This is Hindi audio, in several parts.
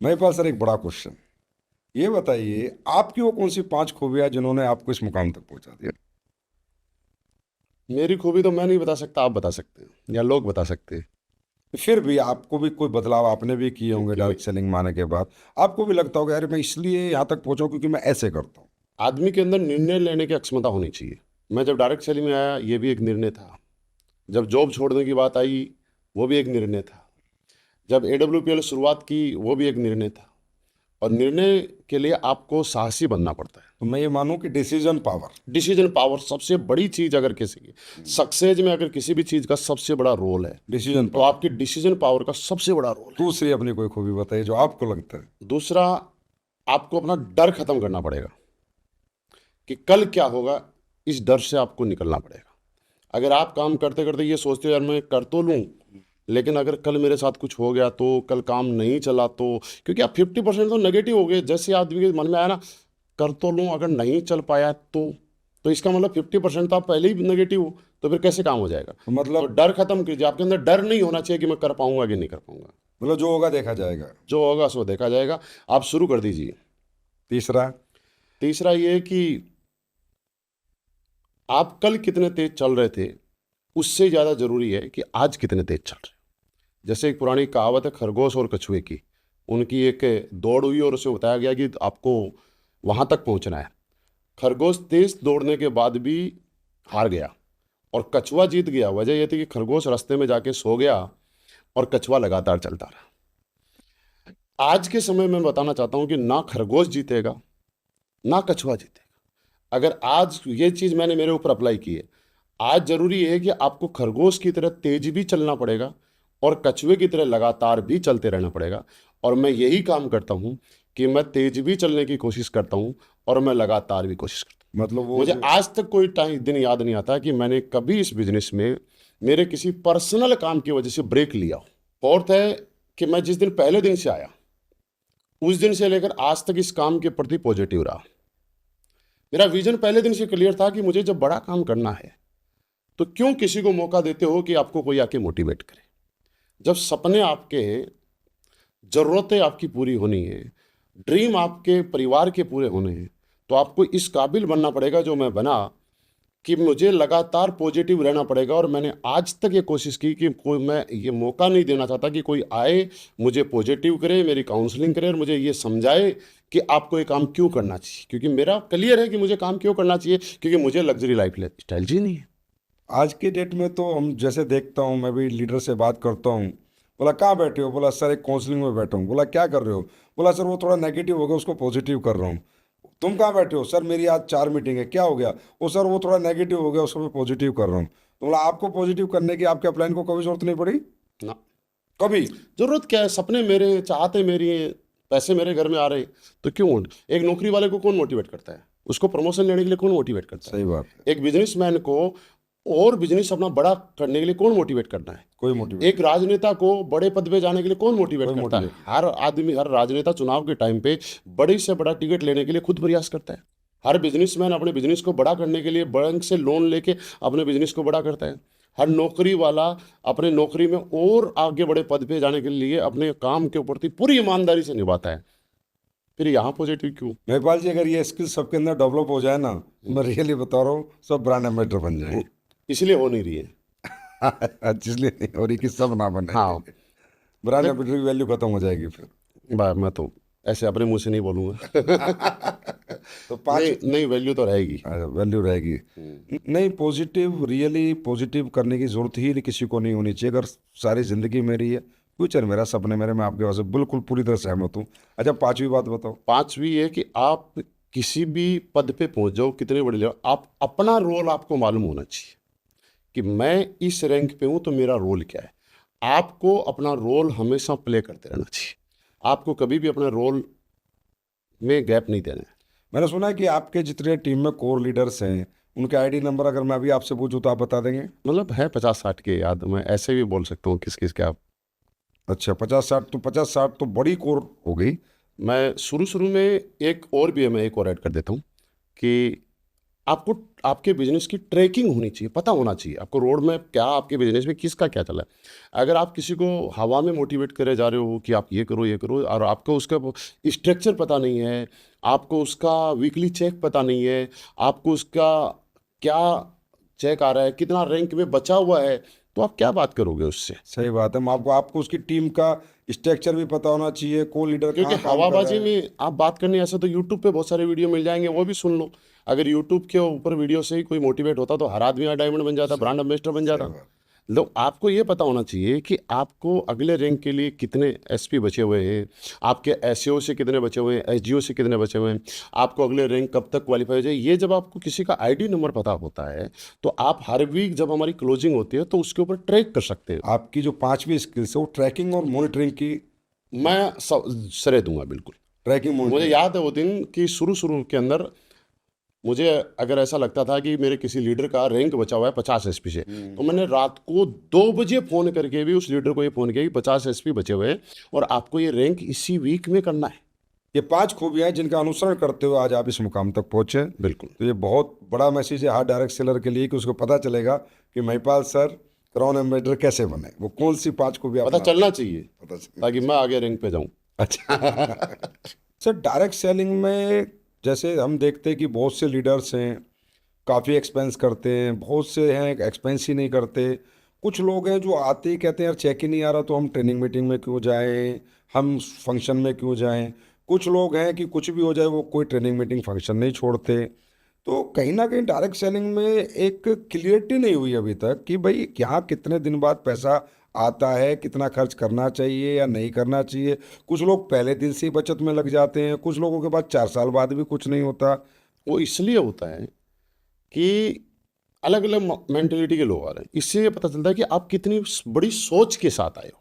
महिपाल सर, एक बड़ा क्वेश्चन ये बताइए, आपकी वो कौन सी 5 खूबियां जिन्होंने आपको इस मुकाम तक पहुंचा दिया? मेरी खूबी तो मैं नहीं बता सकता, आप बता सकते हैं या लोग बता सकते हैं। फिर भी आपको भी कोई बदलाव आपने भी किए होंगे क्योंकि डायरेक्ट सेलिंग में आने के बाद। आपको भी लगता होगा यार मैं इसलिए यहाँ तक पहुंचा हूं क्योंकि मैं ऐसे करता हूँ। आदमी के अंदर निर्णय लेने की क्षमता होनी चाहिए। मैं जब डायरेक्ट सेलिंग में आया, ये भी एक निर्णय था। जब जॉब छोड़ने की बात आई, वो भी एक निर्णय था। जब AWPL शुरुआत की, वो भी एक निर्णय था। और निर्णय के लिए आपको साहसी बनना पड़ता है। तो मैं ये मानूं कि डिसीजन पावर। डिसीजन पावर सबसे बड़ी चीज, अगर किसी की सक्सेस में अगर किसी भी चीज का सबसे बड़ा रोल है, डिसीजन तो पावर। आपकी डिसीजन पावर का सबसे बड़ा रोल है। दूसरी अपनी कोई खूबी बताइए जो आपको लगता है। दूसरा, आपको अपना डर खत्म करना पड़ेगा कि कल क्या होगा। इस डर से आपको निकलना पड़ेगा। अगर आप काम करते करते ये सोचते हो यार मैं कर तो लूँ, लेकिन अगर कल मेरे साथ कुछ हो गया तो, कल काम नहीं चला तो, क्योंकि आप 50% तो नेगेटिव हो गए। जैसे आदमी के मन में आया ना, कर तो लूँ, अगर नहीं चल पाया तो इसका मतलब 50% तो आप पहले ही नेगेटिव हो, तो फिर कैसे काम हो जाएगा। तो तो मतलब डर खत्म कीजिए। आपके अंदर डर नहीं होना चाहिए कि मैं कर पाऊंगा कि नहीं कर पाऊंगा। जो होगा देखा जाएगा। जो होगा सो देखा जाएगा। आप शुरू कर दीजिए। तीसरा। तीसरा ये कि आप कल कितने तेज चल रहे थे, उससे ज़्यादा जरूरी है कि आज कितने तेज चल रहे हैं। जैसे एक पुरानी कहावत है खरगोश और कछुए की। उनकी एक दौड़ हुई और उसे बताया गया कि आपको वहां तक पहुंचना है। खरगोश तेज दौड़ने के बाद भी हार गया और कछुआ जीत गया। वजह यह थी कि खरगोश रास्ते में जाके सो गया और कछुआ लगातार चलता रहा। आज के समय में बताना चाहता हूं कि ना खरगोश जीतेगा, ना कछुआ जीतेगा। अगर आज ये चीज़ मैंने मेरे ऊपर अप्लाई की है, आज जरूरी है कि आपको खरगोश की तरह तेज भी चलना पड़ेगा और कछुए की तरह लगातार भी चलते रहना पड़ेगा। और मैं यही काम करता हूं कि मैं तेज भी चलने की कोशिश करता हूं और मैं लगातार भी कोशिश करता मतलब हूं। वो मुझे जो आज तक कोई टाइम दिन याद नहीं आता कि मैंने कभी इस बिजनेस में मेरे किसी पर्सनल काम की वजह से ब्रेक लिया हो। फोर्थ है कि मैं जिस दिन पहले दिन से आया, उस दिन से लेकर आज तक इस काम के प्रति पॉजिटिव रहा। मेरा विजन पहले दिन से क्लियर था कि मुझे जब बड़ा काम करना है, तो क्यों किसी को मौका देते हो कि आपको कोई आके मोटिवेट करे। जब सपने आपके, ज़रूरतें आपकी पूरी होनी है, ड्रीम आपके परिवार के पूरे होने हैं, तो आपको इस काबिल बनना पड़ेगा जो मैं बना, कि मुझे लगातार पॉजिटिव रहना पड़ेगा। और मैंने आज तक ये कोशिश की कि कोई, मैं ये मौका नहीं देना चाहता कि कोई आए मुझे पॉजिटिव करे, मेरी काउंसलिंग करे और मुझे ये समझाए कि आपको ये काम क्यों करना चाहिए। क्योंकि मेरा क्लियर है कि मुझे काम क्यों करना चाहिए, क्योंकि मुझे लग्जरी लाइफ स्टाइल जी नहीं है। आज के डेट में तो हम जैसे देखता हूँ, मैं भी लीडर से बात करता हूँ। बोला कहाँ बैठे हो? बोला सर एक काउंसलिंग में बैठा हूँ। बोला क्या कर रहे हो? बोला सर वो थोड़ा नेगेटिव हो गया, उसको पॉजिटिव कर रहा हूँ। तुम कहाँ बैठे हो? सर मेरी आज 4 मीटिंग है। क्या हो गया? वो सर वो थोड़ा नेगेटिव हो गया, उसको मैं पॉजिटिव कर रहा हूँ। तो बोला आपको पॉजिटिव करने की आपके अपलाइन को कभी जरूरत नहीं पड़ी? ना, कभी? जरूरत क्या है? सपने मेरे, चाहते मेरी हैं, पैसे मेरे घर में आ रहे हैं, तो क्यों? एक नौकरी वाले को कौन मोटिवेट करता है? उसको प्रमोशन लेने के लिए कौन मोटिवेट करता है? सही बात है। एक बिजनेसमैन को और बिजनेस अपना बड़ा करने के लिए कौन मोटिवेट करना है? कोई मोटिवेट एक राजनेता को बड़े पद पे जाने के लिए कौन मोटिवेट कोई करता है? मोटिवेट हर आदमी, हर राजनेता चुनाव के टाइम पे बड़ी से बड़ा टिकट लेने के लिए खुद प्रयास करता है। हर बिजनेसमैन अपने बिजनेस को बड़ा करने के लिए बैंक से लोन लेके अपने बिजनेस को बड़ा करता है। हर नौकरी वाला अपने नौकरी में और आगे बड़े पद पे जाने के लिए अपने काम के प्रति पूरी ईमानदारी से निभाता है। फिर यहाँ पॉजिटिव क्यों? महिपाल जी, अगर ये स्किल सबके अंदर डेवलप हो जाए ना, तो मैं रियली बता रहा हूँ सब ब्रांड एम्बेसडर बन जाएंगे। इसलिए हो नहीं रही है। इसलिए नहीं हो रही कि सब ना बने। हाँ, ब्रांड देख, एम्बेसडर की वैल्यू खत्म हो जाएगी फिर। मैं तो ऐसे अपने मुंह से नहीं बोलूँगा। तो 5। नहीं नहीं, वैल्यू तो रहेगी। वैल्यू रहेगी। हम्म। नहीं, पॉजिटिव रियली पॉजिटिव करने की जरूरत ही किसी को नहीं होनी चाहिए। अगर सारी जिंदगी मेरी है, फ्यूचर मेरा, सपने मेरे, मैं आपके पास बिल्कुल पूरी तरह सहमत हूँ। अच्छा, 5वीं बात बताओ। पांचवी ये कि आप किसी भी पद पे पहुंच जाओ, कितने बड़े लेवल, आप अपना रोल आपको मालूम होना चाहिए कि मैं इस रैंक पे हूं तो मेरा रोल क्या है। आपको अपना रोल हमेशा प्ले करते रहना चाहिए। आपको कभी भी अपने रोल में गैप नहीं देना है। मैंने सुना है कि आपके जितने टीम में कोर लीडर्स हैं, उनके आईडी नंबर अगर मैं अभी आपसे पूछूं तो आप बता देंगे? मतलब है 50-60 के याद, मैं ऐसे भी बोल सकता हूँ किस किस के आप। अच्छा, 50-60? तो 50-60 तो बड़ी कोर हो गई। मैं शुरू शुरू में एक और भी है, मैं एक और ऐड कर देता हूँ कि आपको आपके बिजनेस की ट्रैकिंग होनी चाहिए, पता होना चाहिए आपको रोड में क्या आपके बिजनेस में किसका क्या चला है। अगर आप किसी को हवा में मोटिवेट करे जा रहे हो कि आप ये करो और आपको उसका स्ट्रक्चर पता नहीं है, आपको उसका वीकली चेक पता नहीं है, आपको उसका क्या चेक आ रहा है, कितना रैंक में बचा हुआ है, तो आप क्या बात करोगे उससे। सही बात है। आपको आपको उसकी टीम का स्ट्रक्चर भी पता होना चाहिए, को लीडर क्योंकि कहाँ काम कर रहा हवाबाजी है। में आप बात करने ऐसा तो यूट्यूब पे बहुत सारे वीडियो मिल जाएंगे, वो भी सुन लो। अगर यूट्यूब के ऊपर वीडियो से ही कोई मोटिवेट होता तो हर आदमी डायमंड बन जाता, ब्रांड एम्बेसडर बन सही जाता। बात। लोग आपको ये पता होना चाहिए कि आपको अगले रैंक के लिए कितने एसपी बचे हुए हैं, आपके एसईओ से कितने बचे हुए हैं, एसजीओ से कितने बचे हुए हैं, आपको अगले रैंक कब तक क्वालिफाई हो जाए। ये जब आपको किसी का आईडी नंबर पता होता है तो आप हर वीक जब हमारी क्लोजिंग होती है तो उसके ऊपर ट्रैक कर सकते हो। आपकी जो पांचवी स्किल्स है वो ट्रैकिंग और मॉनिटरिंग की, मैं श्रेय दूंगा बिल्कुल। ट्रैकिंग मुझे मॉनिटरिंग। याद है वो दिन कि शुरू के अंदर मुझे अगर ऐसा लगता था कि मेरे किसी लीडर का रैंक बचा हुआ है 50 एसपी से, तो मैंने रात को 2 बजे फ़ोन करके भी उस लीडर को ये फ़ोन किया कि 50 एसपी बचे हुए हैं और आपको ये रैंक इसी वीक में करना है। ये 5 खूबियां हैं जिनका अनुसरण करते हुए आज आप इस मुकाम तक पहुंचे। बिल्कुल। तो ये बहुत बड़ा मैसेज है हर डायरेक्ट सेलर के लिए कि उसको पता चलेगा कि महिपाल सर क्राउन एम्बेसडर कैसे बने, वो कौन सी 5 खूबियां पता अपनाते चलना हैं। चाहिए पता चले। ताकि मैं आगे रैंक पे जाऊं। अच्छा। सर डायरेक्ट सेलिंग में जैसे हम देखते हैं कि बहुत से लीडर्स हैं काफ़ी एक्सपेंस करते हैं, बहुत से हैं एक्सपेंस ही नहीं करते। कुछ लोग हैं जो आते ही कहते हैं यार चेक ही नहीं आ रहा तो हम ट्रेनिंग मीटिंग में क्यों जाएं, हम फंक्शन में क्यों जाएं। कुछ लोग हैं कि कुछ भी हो जाए वो कोई ट्रेनिंग मीटिंग फंक्शन नहीं छोड़ते। तो कहीं ना कहीं डायरेक्ट सेलिंग में एक क्लियरिटी नहीं हुई अभी तक कि भाई यहाँ कितने दिन बाद पैसा आता है, कितना खर्च करना चाहिए या नहीं करना चाहिए। कुछ लोग पहले दिन से ही बचत में लग जाते हैं, कुछ लोगों के बाद 4 साल बाद भी कुछ नहीं होता। वो इसलिए होता है कि अलग अलग मेंटेलिटी के लोग आ रहे हैं। इससे ये पता चलता है कि आप कितनी बड़ी सोच के साथ आए हो।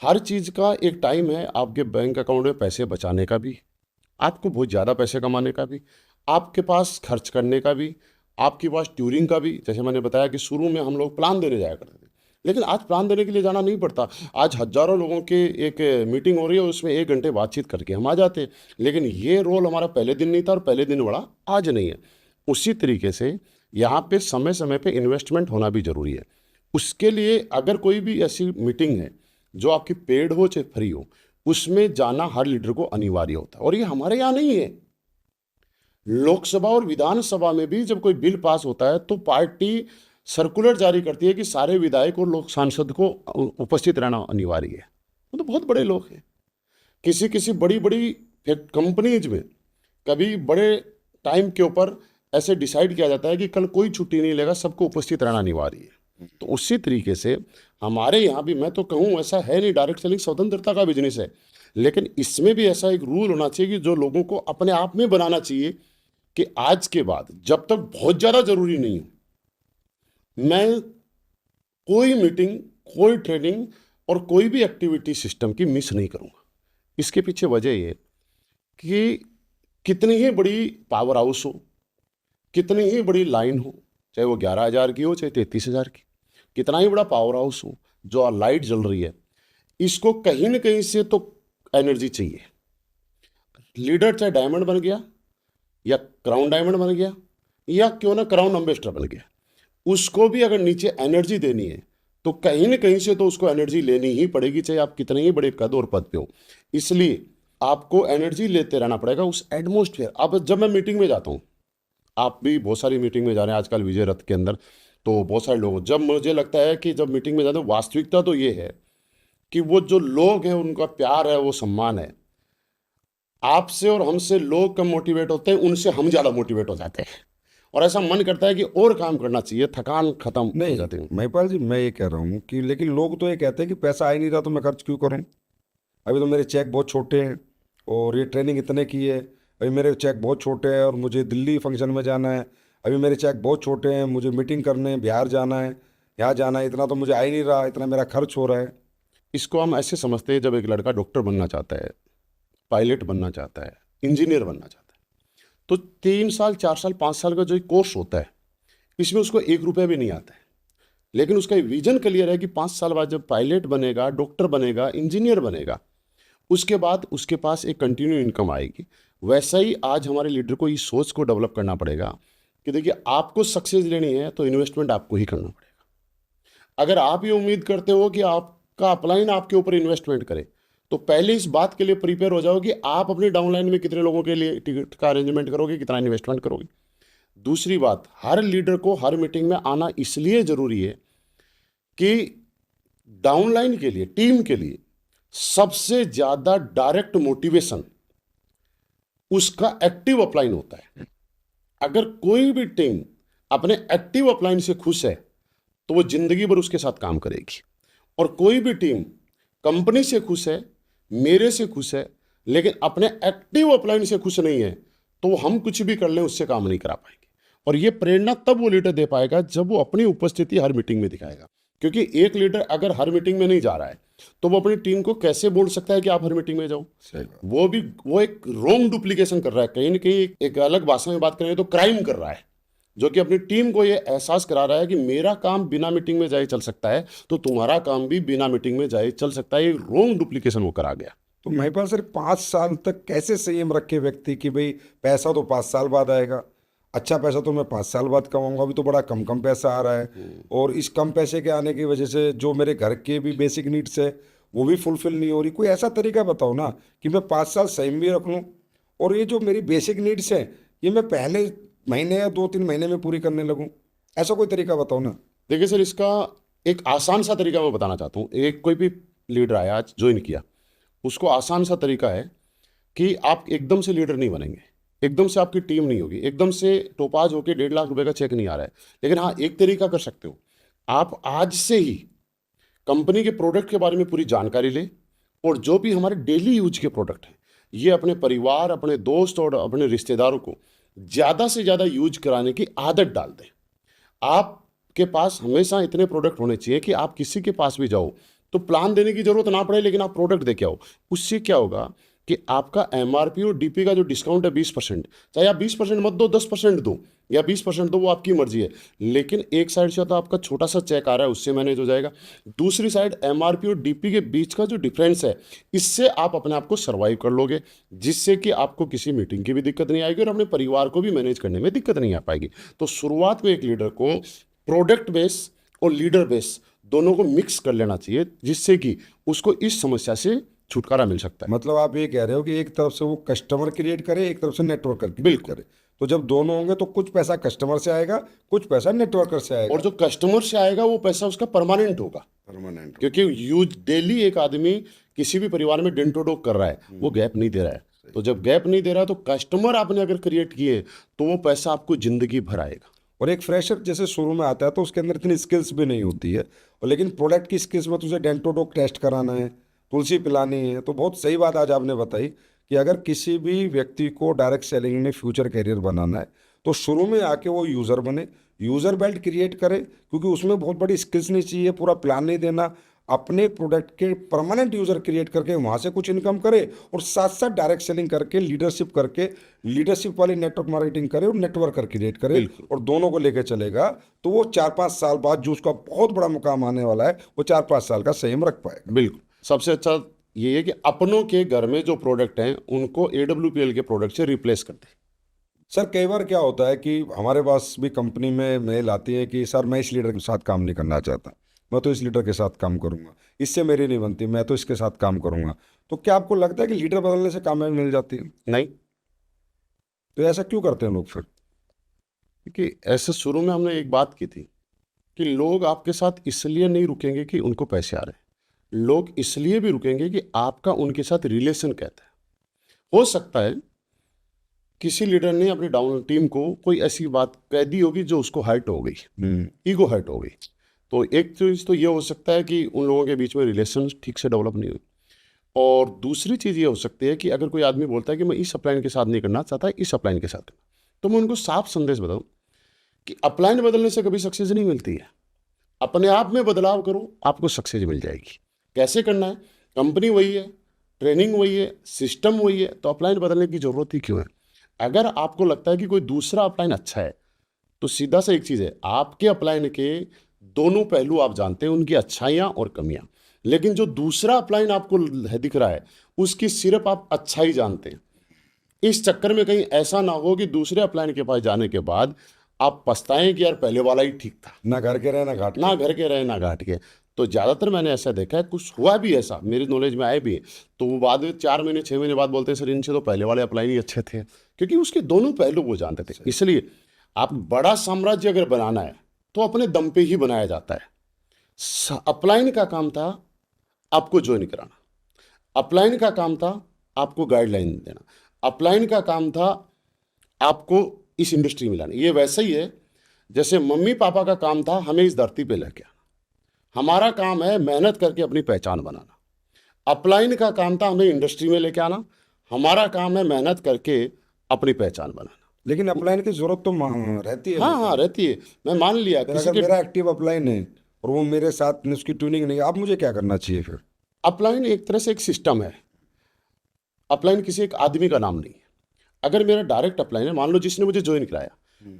हर चीज़ का एक टाइम है, आपके बैंक अकाउंट में पैसे बचाने का भी, आपको बहुत ज़्यादा पैसे कमाने का भी, आपके पास खर्च करने का भी, आपके पास ट्यूरिंग का भी। जैसे मैंने बताया कि शुरू में हम लोग प्लान देने जाया करते थे, लेकिन आज प्लान देने के लिए जाना नहीं पड़ता। आज हजारों लोगों के एक मीटिंग हो रही है, उसमें 1 घंटे बातचीत करके हम आ जाते हैं। लेकिन ये रोल हमारा पहले दिन नहीं था और पहले दिन बड़ा आज नहीं है। उसी तरीके से यहाँ पे समय समय पे इन्वेस्टमेंट होना भी ज़रूरी है। उसके लिए अगर कोई भी ऐसी मीटिंग है जो आपकी पेड हो चाहे फ्री हो, उसमें जाना हर लीडर को अनिवार्य होता है। और ये हमारे यहाँ नहीं है, लोकसभा और विधानसभा में भी जब कोई बिल पास होता है तो पार्टी सर्कुलर जारी करती है कि सारे विधायक और लोक सांसद को उपस्थित रहना अनिवार्य है। वो तो बहुत बड़े लोग हैं। किसी किसी बड़ी बड़ी कंपनीज में कभी बड़े टाइम के ऊपर ऐसे डिसाइड किया जाता है कि कल कोई छुट्टी नहीं लेगा, सबको उपस्थित रहना अनिवार्य है। तो उसी तरीके से हमारे यहाँ भी, मैं तो कहूँ ऐसा है नहीं, डायरेक्ट सेलिंग स्वतंत्रता का बिजनेस है, लेकिन इसमें भी ऐसा एक रूल होना चाहिए कि जो लोगों को अपने आप में बनाना चाहिए कि आज के बाद जब तक बहुत ज़्यादा ज़रूरी नहीं हो, मैं कोई मीटिंग, कोई ट्रेनिंग और कोई भी एक्टिविटी सिस्टम की मिस नहीं करूँगा। इसके पीछे वजह ये कि कितनी ही बड़ी पावर हाउस हो, कितनी ही बड़ी लाइन हो, चाहे वो 11,000 की हो चाहे 33,000 की, कितना ही बड़ा पावर हाउस हो, जो लाइट जल रही है, इसको कहीं ना कहीं से तो एनर्जी चाहिए। लीडर चाहे डायमंड बन गया या क्राउन डायमंड बन गया या क्यों ना क्राउन एम्बेसडर बन गया, उसको भी अगर नीचे एनर्जी देनी है तो कहीं ना कहीं से तो उसको एनर्जी लेनी ही पड़ेगी, चाहे आप कितने ही बड़े कद और पद पे हो। इसलिए आपको एनर्जी लेते रहना पड़ेगा उस एटमोस्फेयर। अब जब मैं मीटिंग में जाता हूँ, आप भी बहुत सारी मीटिंग में जा रहे हैं आजकल विजय रथ के अंदर, तो बहुत सारे लोग, जब मुझे लगता है कि जब मीटिंग में जाते हैं, वास्तविकता तो ये है कि वो जो लोग हैं उनका प्यार है, वो सम्मान है। आपसे और हमसे लोग कम मोटिवेट होते हैं, उनसे हम ज़्यादा मोटिवेट हो जाते हैं और ऐसा मन करता है कि और काम करना चाहिए, थकान खत्म हो नहीं जाती है। महिपाल जी, मैं ये कह रहा हूँ कि लेकिन लोग तो ये कहते हैं कि पैसा आ ही नहीं रहा तो मैं खर्च क्यों करूँ। अभी तो मेरे चेक बहुत छोटे हैं और ये ट्रेनिंग इतने की है। अभी मेरे चेक बहुत छोटे हैं और मुझे दिल्ली फंक्शन में जाना है। अभी मेरे चेक बहुत छोटे हैं, मुझे मीटिंग करने बिहार जाना है, यहाँ जाना है, इतना तो मुझे आ ही नहीं रहा, इतना मेरा खर्च हो रहा है। इसको हम ऐसे समझते हैं, जब एक लड़का डॉक्टर बनना चाहता है, पायलट बनना चाहता है, इंजीनियर बनना चाहता है, तो 3 साल 4 साल 5 साल का जो कोर्स होता है, इसमें उसको 1 रुपया भी नहीं आता है। लेकिन उसका विजन क्लियर है कि 5 साल बाद जब पायलट बनेगा, डॉक्टर बनेगा, इंजीनियर बनेगा, उसके बाद उसके पास एक कंटिन्यू इनकम आएगी। वैसा ही आज हमारे लीडर को इस सोच को डेवलप करना पड़ेगा कि देखिए आपको सक्सेस लेनी है तो इन्वेस्टमेंट आपको ही करना पड़ेगा। अगर आप ये उम्मीद करते हो कि आपका अपलाइन आपके ऊपर इन्वेस्टमेंट करे, तो पहले इस बात के लिए प्रिपेयर हो जाओ कि आप अपने डाउनलाइन में कितने लोगों के लिए टिकट का अरेंजमेंट करोगे, कितना इन्वेस्टमेंट करोगे। दूसरी बात, हर लीडर को हर मीटिंग में आना इसलिए जरूरी है कि डाउनलाइन के लिए, टीम के लिए सबसे ज्यादा डायरेक्ट मोटिवेशन उसका एक्टिव अपलाइन होता है। अगर कोई भी टीम अपने एक्टिव अपलाइन से खुश है तो वो जिंदगी भर उसके साथ काम करेगी। और कोई भी टीम कंपनी से खुश है, मेरे से खुश है, लेकिन अपने एक्टिव अपलाइन से खुश नहीं है, तो हम कुछ भी कर लें उससे काम नहीं करा पाएंगे। और ये प्रेरणा तब वो लीडर दे पाएगा जब वो अपनी उपस्थिति हर मीटिंग में दिखाएगा। क्योंकि एक लीडर अगर हर मीटिंग में नहीं जा रहा है तो वो अपनी टीम को कैसे बोल सकता है कि आप हर मीटिंग में जाओ। वो एक रोंग डुप्लीकेशन कर रहा है, कहीं ना कहीं एक अलग भाषा में बात करें तो क्राइम कर रहा है, जो कि अपनी टीम को ये एहसास करा रहा है कि मेरा काम बिना मीटिंग में जाए चल सकता है, तो तुम्हारा काम भी बिना मीटिंग में जाए चल सकता है। ये रोंग डुप्लीकेशन वो करा गया। तो महिपाल सर 5 साल तक कैसे संयम रखे व्यक्ति कि भाई पैसा तो 5 साल बाद आएगा, अच्छा पैसा तो मैं 5 साल बाद कमाऊंगा, अभी तो बड़ा कम कम पैसा आ रहा है, और इस कम पैसे के आने की वजह से जो मेरे घर के भी बेसिक नीड्स है वो भी फुलफिल नहीं हो रही। कोई ऐसा तरीका बताओ ना कि मैं 5 साल संयम भी रख लूँ और ये जो मेरी बेसिक नीड्स है ये मैं पहले महीने या 2-3 महीने में पूरी करने लगूँ। ऐसा कोई तरीका बताओ ना। देखिए सर, इसका एक आसान सा तरीका मैं बताना चाहता हूँ। एक कोई भी लीडर आया, आज ज्वाइन किया, उसको आसान सा तरीका है कि आप एकदम से लीडर नहीं बनेंगे, एकदम से आपकी टीम नहीं होगी, एकदम से टोपाज होकर 1.5 लाख रुपए का चेक नहीं आ रहा है। लेकिन हाँ, एक तरीका कर सकते हो, आप आज से ही कंपनी के प्रोडक्ट के बारे में पूरी जानकारी लें और जो भी हमारे डेली यूज के प्रोडक्ट हैं ये अपने परिवार, अपने दोस्त और अपने रिश्तेदारों को ज़्यादा से ज़्यादा यूज कराने की आदत डाल दें। आपके पास हमेशा इतने प्रोडक्ट होने चाहिए कि आप किसी के पास भी जाओ तो प्लान देने की जरूरत ना पड़े, लेकिन आप प्रोडक्ट दे के आओ। उससे क्या होगा कि आपका एमआरपी और डीपी का जो डिस्काउंट है 20%, चाहे आप 20% मत दो, 10% दो या 20% दो, वो आपकी मर्जी है, लेकिन एक साइड से तो आपका छोटा सा चेक आ रहा है, उससे मैनेज हो जाएगा। दूसरी साइड एमआरपी और डीपी के बीच का जो डिफरेंस है, इससे आप अपने आप को सर्वाइव कर लोगे, जिससे कि आपको किसी मीटिंग की भी दिक्कत नहीं आएगी और अपने परिवार को भी मैनेज करने में दिक्कत नहीं आ पाएगी। तो शुरुआत में एक लीडर को प्रोडक्ट बेस और लीडर बेस दोनों को मिक्स कर लेना चाहिए, जिससे कि उसको इस समस्या से छुटकारा मिल सकता है। मतलब आप ये कह रहे हो कि एक तरफ से वो कस्टमर क्रिएट करे, एक तरफ से नेटवर्क क्रिएट बिल्कुल। करे, तो जब दोनों होंगे तो कुछ पैसा कस्टमर से आएगा, कुछ पैसा नेटवर्कर से आएगा। और जो कस्टमर से आएगा वो पैसा उसका परमानेंट होगा, परमानेंट। क्योंकि यूज डेली एक आदमी किसी भी परिवार में डेंटोडोक कर रहा है, वो गैप नहीं दे रहा है। तो जब गैप नहीं दे रहा तो कस्टमर आपने अगर क्रिएट किए तो वो पैसा आपको जिंदगी भर आएगा। और एक फ्रेशर जैसे शुरू में आता है तो उसके अंदर इतनी स्किल्स भी नहीं होती है, और लेकिन प्रोडक्ट की स्किल्स में तुझे डेंटोडोक टेस्ट कराना है, तुलसी पिलानी है। तो बहुत सही बात आज आपने बताई कि अगर किसी भी व्यक्ति को डायरेक्ट सेलिंग में फ्यूचर कैरियर बनाना है तो शुरू में आके वो यूज़र बने, यूज़र बेल्ट क्रिएट करे, क्योंकि उसमें बहुत बड़ी स्किल्स नहीं चाहिए, पूरा प्लान नहीं देना, अपने प्रोडक्ट के परमानेंट यूज़र क्रिएट करके वहाँ से कुछ इनकम करे और साथ साथ डायरेक्ट सेलिंग करके लीडरशिप करके लीडरशिप वाली नेटवर्क मार्केटिंग करे और नेटवर्कर क्रिएट करे और दोनों को लेके चलेगा तो वो 4-5 साल बाद जो उसका बहुत बड़ा मुकाम आने वाला है वो 4-5 साल का संयम रख पाएगा। बिल्कुल। सबसे अच्छा ये है कि अपनों के घर में जो प्रोडक्ट हैं उनको AWPL के प्रोडक्ट से रिप्लेस कर दें। सर कई बार क्या होता है कि हमारे पास भी कंपनी में मेल आती है कि सर मैं इस लीडर के साथ काम नहीं करना चाहता, मैं तो इस लीडर के साथ काम करूंगा, इससे मेरी नहीं बनती, मैं तो इसके साथ काम करूंगा। तो क्या आपको लगता है कि लीडर बदलने से कामयाबी मिल जाती है? नहीं। तो ऐसा क्यों करते हैं लोग फिर? क्योंकि ऐसे शुरू में हमने एक बात की थी कि लोग आपके साथ इसलिए नहीं रुकेंगे कि उनको पैसे आ रहे हैं, लोग इसलिए भी रुकेंगे कि आपका उनके साथ रिलेशन कहता है। हो सकता है किसी लीडर ने अपनी डाउन टीम को कोई ऐसी बात कह दी होगी जो उसको हर्ट हो गई, ईगो हर्ट हो गई। तो एक चीज़ तो ये हो सकता है कि उन लोगों के बीच में रिलेशन ठीक से डेवलप नहीं हुई, और दूसरी चीज़ ये हो सकती है कि अगर कोई आदमी बोलता है कि मैं इस अपलाइन के साथ नहीं करना चाहता, इस अपलाइन के साथ, तो मैं उनको साफ संदेश बताऊं कि अपलाइन बदलने से कभी सक्सेस नहीं मिलती है। अपने आप में बदलाव करो, आपको सक्सेस मिल जाएगी। कैसे करना है? कंपनी वही है, ट्रेनिंग वही है, सिस्टम वही है, तो अपलाइन बदलने की ज़रूरत ही क्यों है? अगर आपको लगता है कि कोई दूसरा अपलाइन अच्छा है तो सीधा सा एक चीज़ है, आपके अपलाइन के दोनों पहलू आप जानते हैं, उनकी अच्छाइयाँ और कमियाँ, लेकिन जो दूसरा अपलाइन आपको दिख रहा है उसकी सिर्फ आप अच्छाई जानते हैं। इस चक्कर में कहीं ऐसा ना हो कि दूसरे अपलाइन के पास जाने के बाद आप पछताएं कि यार पहले वाला ही ठीक था, ना घर के रहे ना घाट के। ना घर के रहे ना घाट के। तो ज़्यादातर मैंने ऐसा देखा है, कुछ हुआ भी ऐसा मेरी नॉलेज में आए भी हैं। तो वो बाद में 4 महीने 6 महीने बाद बोलते हैं सर इनसे तो पहले वाले अप्लाई ही अच्छे थे, क्योंकि उसके दोनों पहलू वो जानते थे। इसलिए आप बड़ा साम्राज्य अगर बनाना है तो अपने दम पे ही बनाया जाता है। अपलाइन का काम था आपको ज्वाइन कराना, अपलाइन का काम था आपको गाइडलाइन देना, अपलाइन का काम था आपको इस इंडस्ट्री में लाना। ये वैसा ही है जैसे मम्मी पापा का काम था हमें इस धरती पे लेके आना, हमारा काम है मेहनत करके अपनी पहचान बनाना। अपलाइन का काम था हमें इंडस्ट्री में लेके आना, हमारा काम है मेहनत करके अपनी पहचान बनाना। लेकिन अपलाइन की जरूरत तो रहती है हाँ मुझे। हाँ रहती है, मैं मान लिया फिर किसी अगर के। मेरा एक्टिव अपलाइन है और वो मेरे साथ उसकी ट्यूनिंग नहीं है, आप मुझे क्या करना चाहिए फिर? अपलाइन एक तरह से एक सिस्टम है, अपलाइन किसी एक आदमी का नाम नहीं है। अगर मेरा डायरेक्ट अपलाइन है, मान लो जिसने मुझे ज्वाइन कराया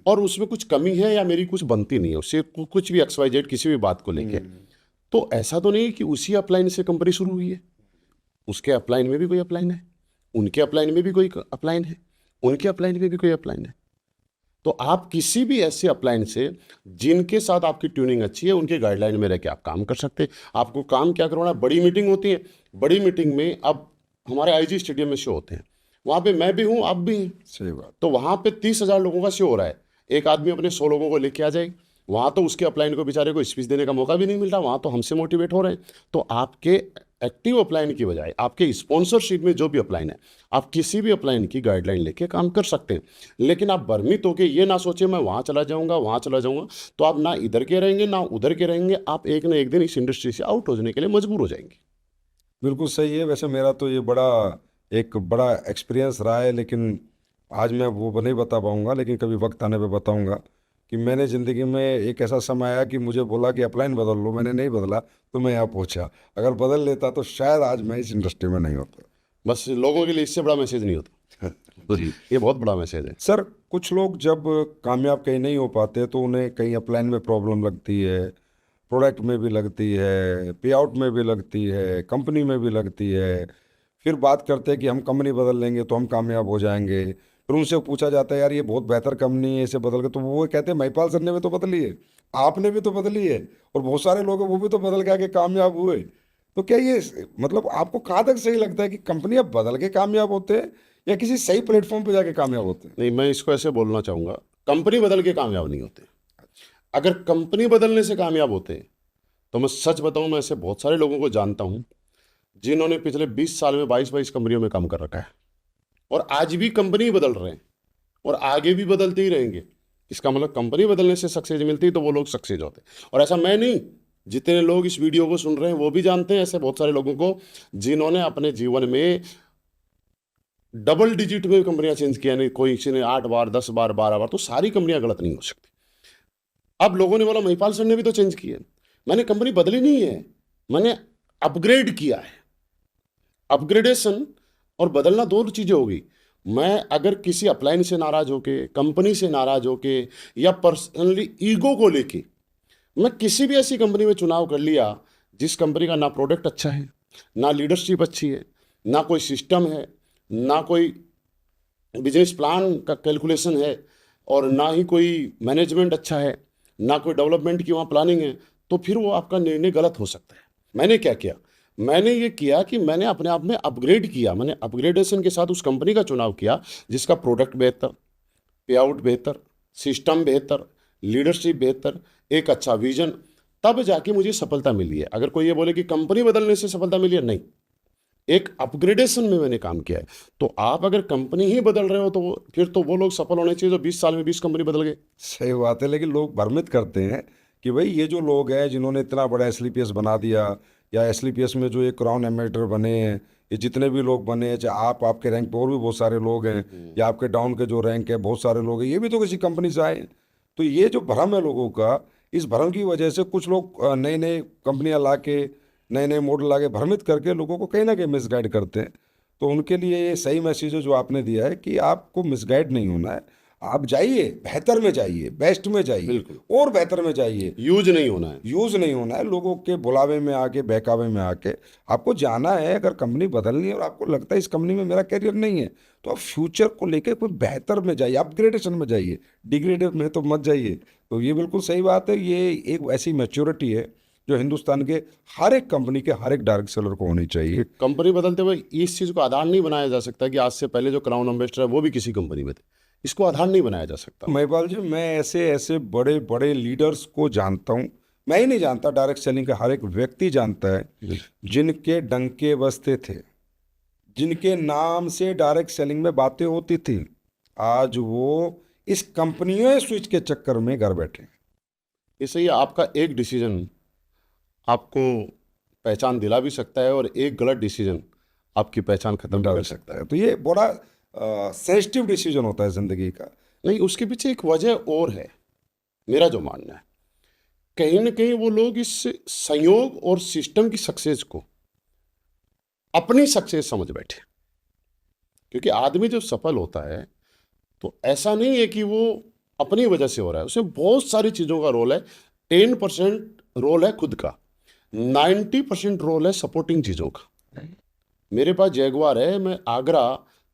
और उसमें कुछ कमी है या मेरी कुछ बनती नहीं है उससे, कुछ भी XYZ किसी भी बात को लेके, तो ऐसा तो नहीं कि उसी अपलाइन से कंपनी शुरू हुई है। उसके अपलाइन में भी कोई अपलाइन है, उनके अपलाइन में भी कोई अपलाइन है, उनके अपलाइन में भी कोई अपलाइन है। तो आप किसी भी ऐसे अपलाइन से जिनके साथ आपकी ट्यूनिंग अच्छी है उनके गाइडलाइन में रह के आप काम कर सकते हैं। आपको काम क्या करवाना है, बड़ी मीटिंग होती है, बड़ी मीटिंग में अब हमारे IG स्टेडियम में शो होते हैं, वहाँ पे मैं भी हूँ आप भी हैं, सही बात। तो वहाँ पे 30,000 लोगों का शो हो रहा है, एक आदमी अपने 100 लोगों को लेके आ जाए, वहाँ तो उसके अपलाइन को बेचारे को स्पीच देने का मौका भी नहीं मिल रहा, वहाँ तो हमसे मोटिवेट हो रहे हैं। तो आपके एक्टिव अपलाइन की बजाय आपके स्पॉन्सरशिप में जो भी अपलाइन है, आप किसी भी अपलाइन की गाइडलाइन लेके काम कर सकते हैं। लेकिन आप भ्रमित होकर ये ना सोचें मैं वहाँ चला जाऊँगा वहाँ चला जाऊँगा, तो आप ना इधर के रहेंगे ना उधर के रहेंगे, आप एक ना एक दिन इस इंडस्ट्री से आउट होने के लिए मजबूर हो जाएंगे। बिल्कुल सही है। वैसे मेरा तो ये एक बड़ा एक्सपीरियंस रहा है, लेकिन आज मैं वो नहीं बता पाऊंगा, लेकिन कभी वक्त आने पे बताऊंगा कि मैंने ज़िंदगी में एक ऐसा समय आया कि मुझे बोला कि अपलाइन बदल लो, मैंने नहीं बदला तो मैं यहाँ पहुंचा। अगर बदल लेता तो शायद आज मैं इस इंडस्ट्री में नहीं होता। बस लोगों के लिए इससे बड़ा मैसेज नहीं होता। तो ये बहुत बड़ा मैसेज है। सर, कुछ लोग जब कामयाब कहीं नहीं हो पाते तो उन्हें कहीं अपलाइन में प्रॉब्लम लगती है, प्रोडक्ट में भी लगती है, पे आउट में भी लगती है, कंपनी में भी लगती है। फिर बात करते हैं कि हम कंपनी बदल लेंगे तो हम कामयाब हो जाएंगे। फिर उनसे पूछा जाता है यार ये बहुत बेहतर कंपनी है, इसे बदल के, तो वो कहते हैं महिपाल सर ने भी तो बदली है, आपने भी तो बदली है, और बहुत सारे लोग हैं वो भी तो बदल के आके कामयाब हुए। तो क्या ये मतलब आपको कहाँ तक सही लगता है कि कंपनियां बदल के कामयाब होते हैं या किसी सही प्लेटफॉर्म पे जाके कामयाब होते हैं? नहीं, मैं इसको ऐसे बोलना चाहूँगा, कंपनी बदल के कामयाब नहीं होते। अगर कंपनी बदलने से कामयाब होते तो मैं सच बताऊं, मैं ऐसे बहुत सारे लोगों को जानता हूं जिन्होंने पिछले 20 साल में 22-22 कंपनियों में काम कर रखा है और आज भी कंपनी ही बदल रहे हैं और आगे भी बदलते ही रहेंगे। इसका मतलब कंपनी बदलने से सक्सेस मिलती है तो वो लोग सक्सेस होते हैं। और ऐसा मैं नहीं, जितने लोग इस वीडियो को सुन रहे हैं वो भी जानते हैं ऐसे बहुत सारे लोगों को जिन्होंने अपने जीवन में डबल डिजिट में कंपनियां चेंज किया। नहीं, कोई किसी ने 8 बार 10 बार 12 बार, तो सारी कंपनियां गलत नहीं हो सकती। अब लोगों ने बोला महिपाल सर ने भी तो चेंज किया। मैंने कंपनी बदली नहीं है, मैंने अपग्रेड किया है। अपग्रेडेशन और बदलना दो चीजें होगी। मैं अगर किसी अपलाइन से नाराज होके, कंपनी से नाराज होके या पर्सनली ईगो को लेके मैं किसी भी ऐसी कंपनी में चुनाव कर लिया जिस कंपनी का ना प्रोडक्ट अच्छा है, ना लीडरशिप अच्छी है, ना कोई सिस्टम है, ना कोई बिजनेस प्लान का कैलकुलेशन है और ना ही कोई मैनेजमेंट अच्छा है, ना कोई डेवलपमेंट की वहाँ प्लानिंग है, तो फिर वो आपका निर्णय गलत हो सकता है। मैंने क्या किया, मैंने ये किया कि मैंने अपने आप में अपग्रेड किया। मैंने अपग्रेडेशन के साथ उस कंपनी का चुनाव किया जिसका प्रोडक्ट बेहतर, पे आउट बेहतर, सिस्टम बेहतर, लीडरशिप बेहतर, एक अच्छा विजन, तब जाके मुझे सफलता मिली है। अगर कोई ये बोले कि कंपनी बदलने से सफलता मिली है, नहीं, एक अपग्रेडेशन में मैंने काम किया है। तो आप अगर कंपनी ही बदल रहे हो तो फिर तो वो लोग सफल होने चाहिए जो 20 साल में 20 कंपनी बदल गए। सही बात है, लेकिन लोग भ्रमित करते हैं कि भाई ये जो लोग हैं जिन्होंने इतना बड़ा एसलीपीएस बना दिया, या एसलीपीएस में जो ये क्राउन एम्बेसडर बने हैं, ये जितने भी लोग बने हैं, चाहे आप, आपके रैंक पे और भी बहुत सारे लोग हैं, या आपके डाउन के जो रैंक है बहुत सारे लोग हैं, ये भी तो किसी कंपनी से आए हैं। तो ये जो भ्रम है लोगों का, इस भ्रम की वजह से कुछ लोग नई नई कंपनियां ला के, नए नए मॉडल ला के भ्रमित करके लोगों को कहीं ना कहीं मिसगाइड करते हैं। तो उनके लिए ये सही मैसेज है जो आपने दिया है कि आपको मिसगाइड नहीं होना है, आप जाइए, बेहतर में जाइए, बेस्ट में जाइए, बिल्कुल। और बेहतर में जाइए। यूज नहीं होना है। यूज नहीं होना है लोगों के बुलावे में आके, बहकावे में आके। आपको जाना है, अगर कंपनी बदलनी है और आपको लगता है इस कंपनी में मेरा करियर नहीं है, तो आप फ्यूचर को लेके कोई बेहतर में जाइए, अपग्रेडेशन में जाइए, डिग्रेडेड में तो मत जाइए। तो ये बिल्कुल सही बात है। ये एक ऐसी मैच्योरिटी है जो हिंदुस्तान के हर एक कंपनी के हर एक डायरेक्ट सेलर को होनी चाहिए। कंपनी बदलते हुए इस चीज़ को आधार नहीं बनाया जा सकता कि आज से पहले जो क्राउन एम्बेसडर है वो भी किसी कंपनी में थे। इसको आधार नहीं बनाया जा सकता। महिपाल जी, मैं ऐसे ऐसे बड़े बड़े लीडर्स को जानता हूँ, मैं ही नहीं जानता, डायरेक्ट सेलिंग का हर एक व्यक्ति जानता है, जिनके डंके बजते थे, जिनके नाम से डायरेक्ट सेलिंग में बातें होती थी, आज वो इस कंपनियों स्विच के चक्कर में घर बैठे हैं। इससे ही आपका एक डिसीजन आपको पहचान दिला भी सकता है और एक गलत डिसीजन आपकी पहचान खत्म भी डाल कर सकता सकता है। तो ये बड़ा सेंसिटिव डिसीजन होता है जिंदगी का। है। नहीं, उसके पीछे एक वजह और है, मेरा जो मानना है। कहीं ना कहीं वो लोग इस संयोग और सिस्टम की सक्सेस को अपनी सक्सेस समझ बैठे। क्योंकि आदमी जब सफल होता है तो ऐसा नहीं है कि वो अपनी वजह से हो रहा है, उसमें बहुत सारी चीज़ों का रोल है। 10% रोल है खुद का, 90% रोल है सपोर्टिंग चीज़ों का। मेरे पास जैगुआर है, मैं आगरा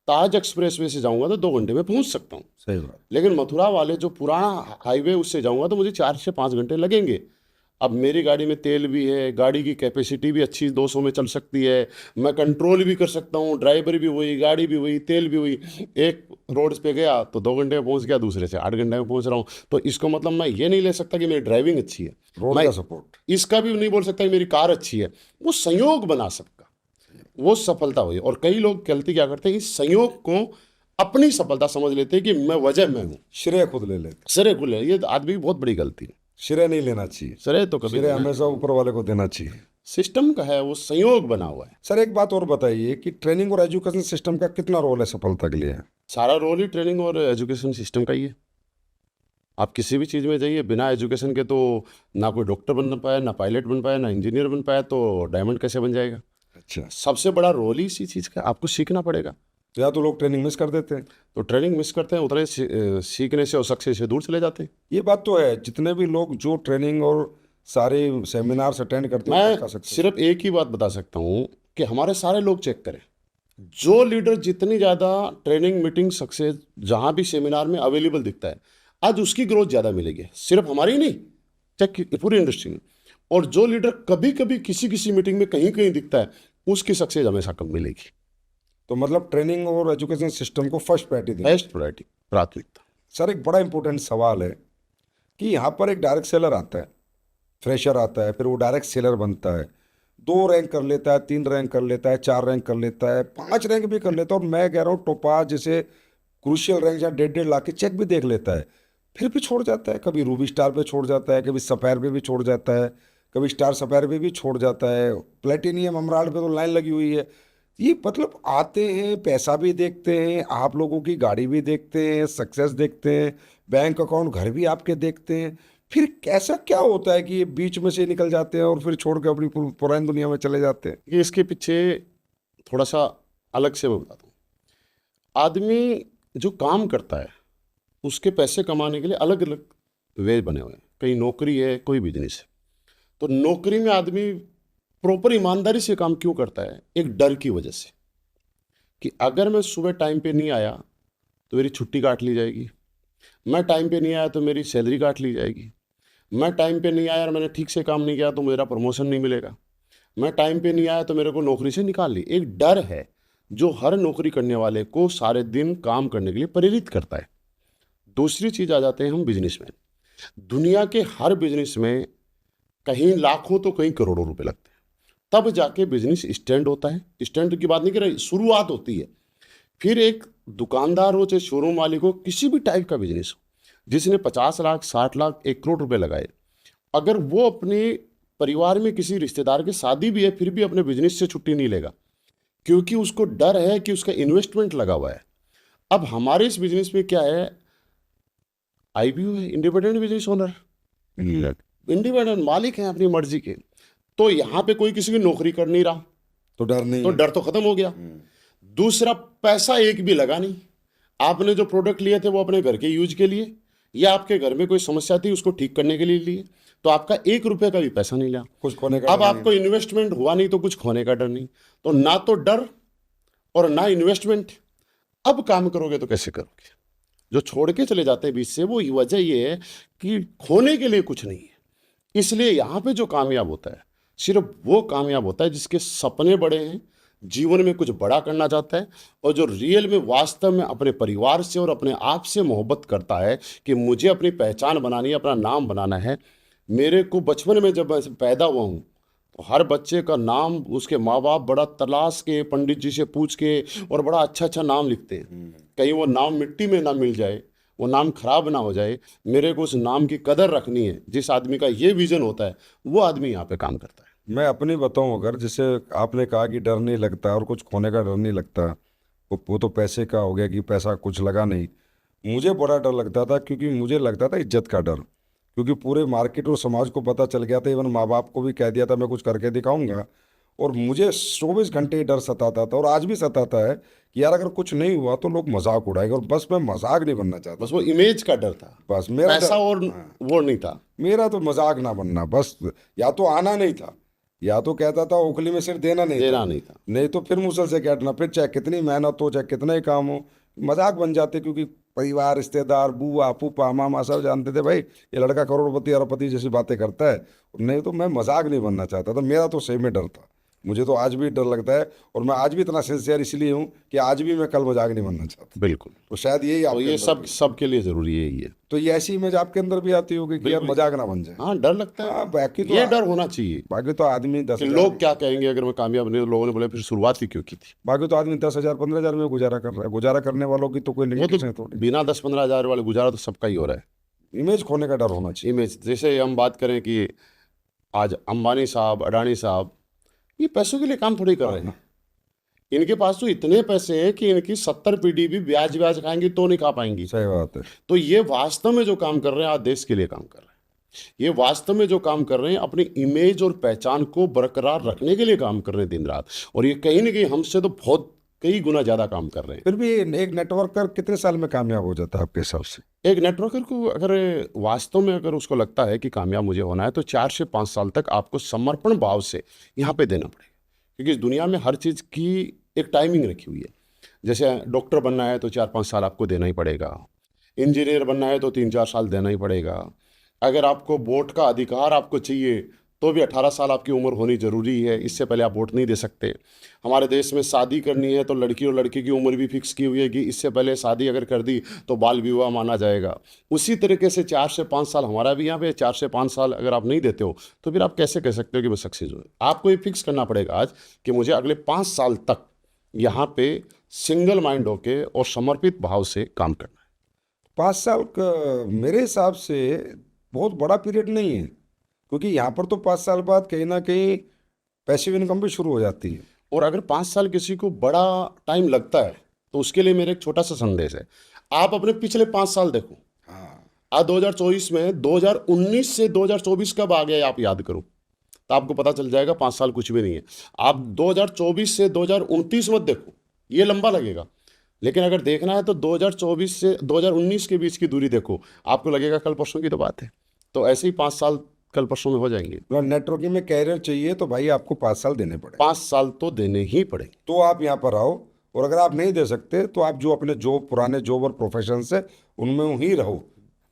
ताज एक्सप्रेसवे से जाऊंगा तो 2 घंटे में पहुंच सकता हूँ। सही बात। लेकिन मथुरा वाले जो पुराना हाईवे उससे जाऊंगा तो मुझे 4 से 5 घंटे लगेंगे। अब मेरी गाड़ी में तेल भी है, गाड़ी की कैपेसिटी भी अच्छी 200 में चल सकती है, मैं कंट्रोल भी कर सकता हूँ, ड्राइवर भी वही, गाड़ी भी वही, तेल भी वही। एक रोड पे गया तो 2 घंटे में पहुंच गया, दूसरे से 8 घंटे में पहुंच रहा हूँ। तो इसको मतलब मैं ये नहीं ले सकता कि मेरी ड्राइविंग अच्छी है, रोड मैं का सपोर्ट। इसका भी नहीं बोल सकता कि मेरी कार अच्छी है। वो संयोग बना सबका, वो सफलता हुई। और कई लोग गलती क्या करते हैं, इस संयोग को अपनी सफलता समझ लेते हैं कि मैं वजह मैं हूँ, श्रेय खुद ले लेते। सरे खुले। ये आदमी की बहुत बड़ी गलती है। श्रेय नहीं लेना चाहिए, सरे तो कभी श्रेय हमेशा ऊपर वाले को देना चाहिए। सिस्टम का है, वो संयोग बना हुआ है। सर एक बात और बताइए कि ट्रेनिंग और एजुकेशन सिस्टम का कितना रोल है सफलता के लिए? सारा रोल ही ट्रेनिंग और एजुकेशन सिस्टम का ही है। आप किसी भी चीज़ में जाइए, बिना एजुकेशन के तो ना कोई डॉक्टर बन पाया, ना पायलट बन पाया, ना इंजीनियर बन पाया, तो डायमंड कैसे बन जाएगा? अच्छा। सबसे बड़ा रोल ही इसी चीज़ का, आपको सीखना पड़ेगा। या तो लोग ट्रेनिंग मिस कर देते हैं। तो ट्रेनिंग मिस करते हैं, उतने सीखने से और सक्सेस से दूर चले जाते हैं। ये बात तो है, जितने भी लोग जो ट्रेनिंग और सारे सेमिनार्स अटेंड करते हैं मैं पक्का सक्सेस। सिर्फ एक ही बात बता सकता हूँ कि हमारे सारे लोग चेक करें, जो लीडर जितनी ज़्यादा ट्रेनिंग मीटिंग सक्सेस जहाँ भी सेमिनार में अवेलेबल दिखता है, आज उसकी ग्रोथ ज़्यादा मिलेगी। सिर्फ हमारी ही नहीं, चेक पूरी इंडस्ट्री में। और जो लीडर कभी कभी किसी किसी मीटिंग में कहीं कहीं दिखता है, उसकी सक्सेस हमेशा कम मिलेगी। तो मतलब ट्रेनिंग और एजुकेशन सिस्टम को फर्स्ट प्रायोरिटी दें। बेस्ट प्रायोरिटी, प्राथमिकता। सर एक बड़ा इंपॉर्टेंट सवाल है कि यहाँ पर एक डायरेक्ट सेलर आता है, फ्रेशर आता है, फिर वो डायरेक्ट सेलर बनता है, 2 रैंक कर लेता है, 3 रैंक कर लेता है, 4 रैंक कर लेता है, 5 रैंक भी कर लेता है, और मैं कह रहा हूँ टोपाज जैसे क्रूशियल रैंक या 1.5 लाख के चेक भी देख लेता है, फिर भी छोड़ जाता है। कभी रूबी स्टार पे छोड़ जाता है, कभी सफायर पे भी छोड़ जाता है, कभी स्टार सफायर पे भी छोड़ जाता है, प्लेटिनियम एमराल्ड पे तो लाइन लगी हुई है। ये मतलब आते हैं, पैसा भी देखते हैं, आप लोगों की गाड़ी भी देखते हैं, सक्सेस देखते हैं, बैंक अकाउंट घर भी आपके देखते हैं, फिर कैसा क्या होता है कि ये बीच में से निकल जाते हैं और फिर छोड़ के अपनी पुरानी दुनिया में चले जाते हैं? कि इसके पीछे थोड़ा सा अलग से मैं बताता हूँ। आदमी जो काम करता है, उसके पैसे कमाने के लिए अलग अलग वे बने हुए हैं। कहीं नौकरी है, कोई बिजनेस है। तो नौकरी में आदमी प्रॉपर ईमानदारी से काम क्यों करता है? एक डर की वजह से कि अगर मैं सुबह टाइम पे नहीं आया तो मेरी छुट्टी काट ली जाएगी, मैं टाइम पे नहीं आया तो मेरी सैलरी काट ली जाएगी, मैं टाइम पे नहीं आया और मैंने ठीक से काम नहीं किया तो मेरा प्रमोशन नहीं मिलेगा, मैं टाइम पे नहीं आया तो मेरे को नौकरी से निकाल ली। एक डर है जो हर नौकरी करने वाले को सारे दिन काम करने के लिए प्रेरित करता है। दूसरी चीज़ आ जाते हैं हम बिजनेसमैन। दुनिया के हर बिजनेस में कहीं लाखों तो कहीं करोड़ों रुपए लगते हैं, तब जाके बिजनेस स्टैंड होता है। स्टैंड की बात नहीं कर रही, शुरुआत होती है। फिर एक दुकानदार हो चाहे शोरूम मालिक हो, किसी भी टाइप का बिजनेस हो, जिसने 50 लाख 60 लाख 1 करोड़ रुपए लगाए, अगर वो अपने परिवार में किसी रिश्तेदार की शादी भी है फिर भी अपने बिजनेस से छुट्टी नहीं लेगा, क्योंकि उसको डर है कि उसका इन्वेस्टमेंट लगा हुआ है। अब हमारे इस बिजनेस में क्या है, आईबीओ है, इंडिपेंडेंट बिजनेस ओनर, इंडिपेंडेंट मालिक हैं अपनी मर्जी के। तो यहाँ पे कोई किसी की नौकरी कर नहीं रहा, तो डर नहीं तो है। डर तो खत्म हो गया। दूसरा, पैसा एक भी लगा नहीं, आपने जो प्रोडक्ट लिए थे वो अपने घर के यूज के लिए, या आपके घर में कोई समस्या थी उसको ठीक करने के लिए लिए, तो आपका 1 रुपये का भी पैसा नहीं लगा। कुछ खोने का अब डर नहीं आपको इन्वेस्टमेंट हुआ नहीं तो कुछ खोने का डर नहीं, तो ना तो डर और ना इन्वेस्टमेंट। अब काम करोगे तो कैसे करोगे? जो छोड़ के चले जाते हैं बीच से, वो वजह ये है कि खोने के लिए कुछ नहीं है। इसलिए यहाँ पे जो कामयाब होता है, सिर्फ वो कामयाब होता है जिसके सपने बड़े हैं, जीवन में कुछ बड़ा करना चाहता है, और जो रियल में वास्तव में अपने परिवार से और अपने आप से मोहब्बत करता है कि मुझे अपनी पहचान बनानी है, अपना नाम बनाना है। मेरे को बचपन में जब मैं पैदा हुआ हूँ तो हर बच्चे का नाम उसके माँ बाप बड़ा तलाश के, पंडित जी से पूछ के, और बड़ा अच्छा अच्छा नाम लिखते हैं। कहीं वो नाम मिट्टी में ना मिल जाए, वो नाम खराब ना हो जाए। मेरे को उस नाम की कदर रखनी है। जिस आदमी का ये विजन होता है वो आदमी यहाँ पे काम करता है। मैं अपनी बताऊं, अगर जैसे आपने कहा कि डर नहीं लगता और कुछ खोने का डर नहीं लगता, वो तो पैसे का हो गया कि पैसा कुछ लगा नहीं। मुझे बड़ा डर लगता था, क्योंकि मुझे लगता था इज्जत का डर, क्योंकि पूरे मार्केट और समाज को पता चल गया था, इवन माँ बाप को भी कह दिया था मैं कुछ करके दिखाऊंगा। और मुझे 24 घंटे डर सताता था, और आज भी सताता है कि यार अगर कुछ नहीं हुआ तो लोग मजाक उड़ाएंगे, और बस मैं मजाक नहीं बनना चाहता। बस वो इमेज का डर था, बस मेरा पैसा डर, और वो नहीं था। मेरा तो मजाक ना बनना, बस या तो आना नहीं था, या तो कहता था उखली में सिर देना नहीं देना था, नहीं था। नहीं तो फिर मुसल से काटना, फिर चाहे कितनी मेहनत हो, चाहे कितना ही काम हो, मजाक बन जाते। क्योंकि परिवार, रिश्तेदार, बुआ, फूफा, मामा सब जानते थे भाई ये लड़का करोड़पति अरबपति जैसी बातें करता है। नहीं तो मैं मजाक नहीं बनना चाहता था, मेरा तो सही में डर था। मुझे तो आज भी डर लगता है, और मैं आज भी इतना सिंसियर इसलिए हूँ कि आज भी मैं कल मजाक नहीं बनना चाहता। बिल्कुल। तो शायद यही तो आपके ये अंदर सब भी। सबके लिए जरूरी है ये। तो ये ऐसी इमेज आपके अंदर भी आती होगी कि यार बिल्कुल। मजाक ना बन जाए। हाँ, डर लगता है। हाँ, बाकी तो ये डर होना चाहिए बाकी तो आदमी दस कि हजार लोग क्या कहेंगे अगर मैं कामयाब नहीं। तो लोगों ने बोले फिर शुरुआत ही क्यों की थी? बाकी तो आदमी 10,000 15,000 में गुजारा कर रहा है। गुजारा करने वालों की तो कोई वो लिमिटेशन तो थोड़ी। बिना 10-15 हज़ार वाले गुजारा तो सबका ही हो रहा है। इमेज खोने का डर होना चाहिए। इमेज, जैसे हम बात करें कि आज अंबानी साहब, अडानी साहब, ये पैसों के लिए काम थोड़ी कर रहे हैं। इनके पास तो इतने पैसे हैं कि इनकी 70 पीढ़ी भी ब्याज ब्याज खाएंगी तो नहीं खा पाएंगी। सही बात है। तो ये वास्तव में जो काम कर रहे हैं आज देश के लिए काम कर रहे हैं। ये वास्तव में जो काम कर रहे हैं अपनी इमेज और पहचान को बरकरार रखने के लिए काम कर रहे हैं दिन रात। और ये कहीं ना कहीं हमसे तो बहुत कई गुना ज्यादा काम कर रहे हैं। फिर भी एक नेटवर्कर कितने साल में कामयाब हो जाता है आपके हिसाब से? एक नेटवर्कर को अगर वास्तव में अगर उसको लगता है कि कामयाब मुझे होना है तो 4 से 5 साल तक आपको समर्पण भाव से यहाँ पे देना पड़ेगा। क्योंकि इस दुनिया में हर चीज़ की एक टाइमिंग रखी हुई है। जैसे डॉक्टर बनना है तो 4-5 साल आपको देना ही पड़ेगा। इंजीनियर बनना है तो 3-4 साल देना ही पड़ेगा। अगर आपको वोट का अधिकार आपको चाहिए तो भी 18 साल आपकी उम्र होनी ज़रूरी है। इससे पहले आप वोट नहीं दे सकते। हमारे देश में शादी करनी है तो लड़की और लड़के की उम्र भी फिक्स की हुई है कि इससे पहले शादी अगर कर दी तो बाल विवाह माना जाएगा। उसी तरीके से 4 से 5 साल हमारा भी यहाँ पे 4 से 5 साल अगर आप नहीं देते हो तो फिर आप कैसे कह सकते हो कि मैं सक्सेस हूँ? आपको ये फिक्स करना पड़ेगा आज कि मुझे अगले 5 साल तक यहाँ पे सिंगल माइंड होके और समर्पित भाव से काम करना है। 5 साल का मेरे हिसाब से बहुत बड़ा पीरियड नहीं है, क्योंकि यहाँ पर तो 5 साल बाद कहीं ना कहीं पैसिव इनकम भी शुरू हो जाती है। और अगर 5 साल किसी को बड़ा टाइम लगता है तो उसके लिए मेरा एक छोटा सा संदेश है। आप अपने पिछले 5 साल देखो। हाँ, आज 2024 में 2019 से 2024 कब आ गया आप याद करो तो आपको पता चल जाएगा 5 साल कुछ भी नहीं है। आप 2024 से 2029 मत देखो, ये लंबा लगेगा। लेकिन अगर देखना है तो 2024 से 2019 के बीच की दूरी देखो, आपको लगेगा कल परसों की तो बात है। तो ऐसे ही 5 साल कल परसों में हो जाएंगे। मतलब नेटवर्किंग में कैरियर चाहिए तो भाई आपको 5 साल देने पड़े। 5 साल तो देने ही पड़ेंगे। तो आप यहाँ पर आओ, और अगर आप नहीं दे सकते तो आप जो अपने जॉब, पुराने जॉब और प्रोफेशन से उनमें ही रहो।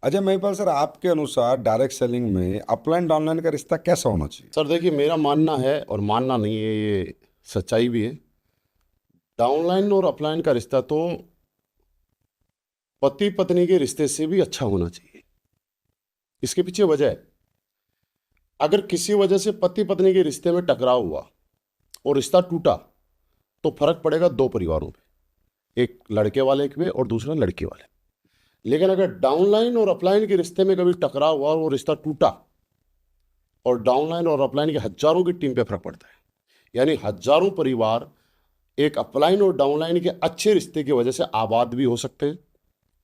अजय महिपाल सर, आपके अनुसार डायरेक्ट सेलिंग में अपलाइन डाउनलाइन का रिश्ता कैसा होना चाहिए? सर देखिए, मेरा मानना है, और मानना नहीं है, ये सच्चाई भी है, डाउनलाइन और अपलाइन का रिश्ता तो पति पत्नी के रिश्ते से भी अच्छा होना चाहिए। इसके पीछे वजह है, अगर किसी वजह से पति पत्नी के रिश्ते में टकराव हुआ और रिश्ता टूटा तो फर्क पड़ेगा 2 परिवारों पे, एक लड़के वाले पे और दूसरा लड़की वाले। लेकिन अगर डाउनलाइन और अपलाइन के रिश्ते में कभी टकराव हुआ और वो रिश्ता टूटा, और डाउनलाइन और अपलाइन के हजारों की टीम पे फर्क पड़ता है। यानी हजारों परिवार एक अपलाइन और डाउनलाइन के अच्छे रिश्ते की वजह से आबाद भी हो सकते हैं,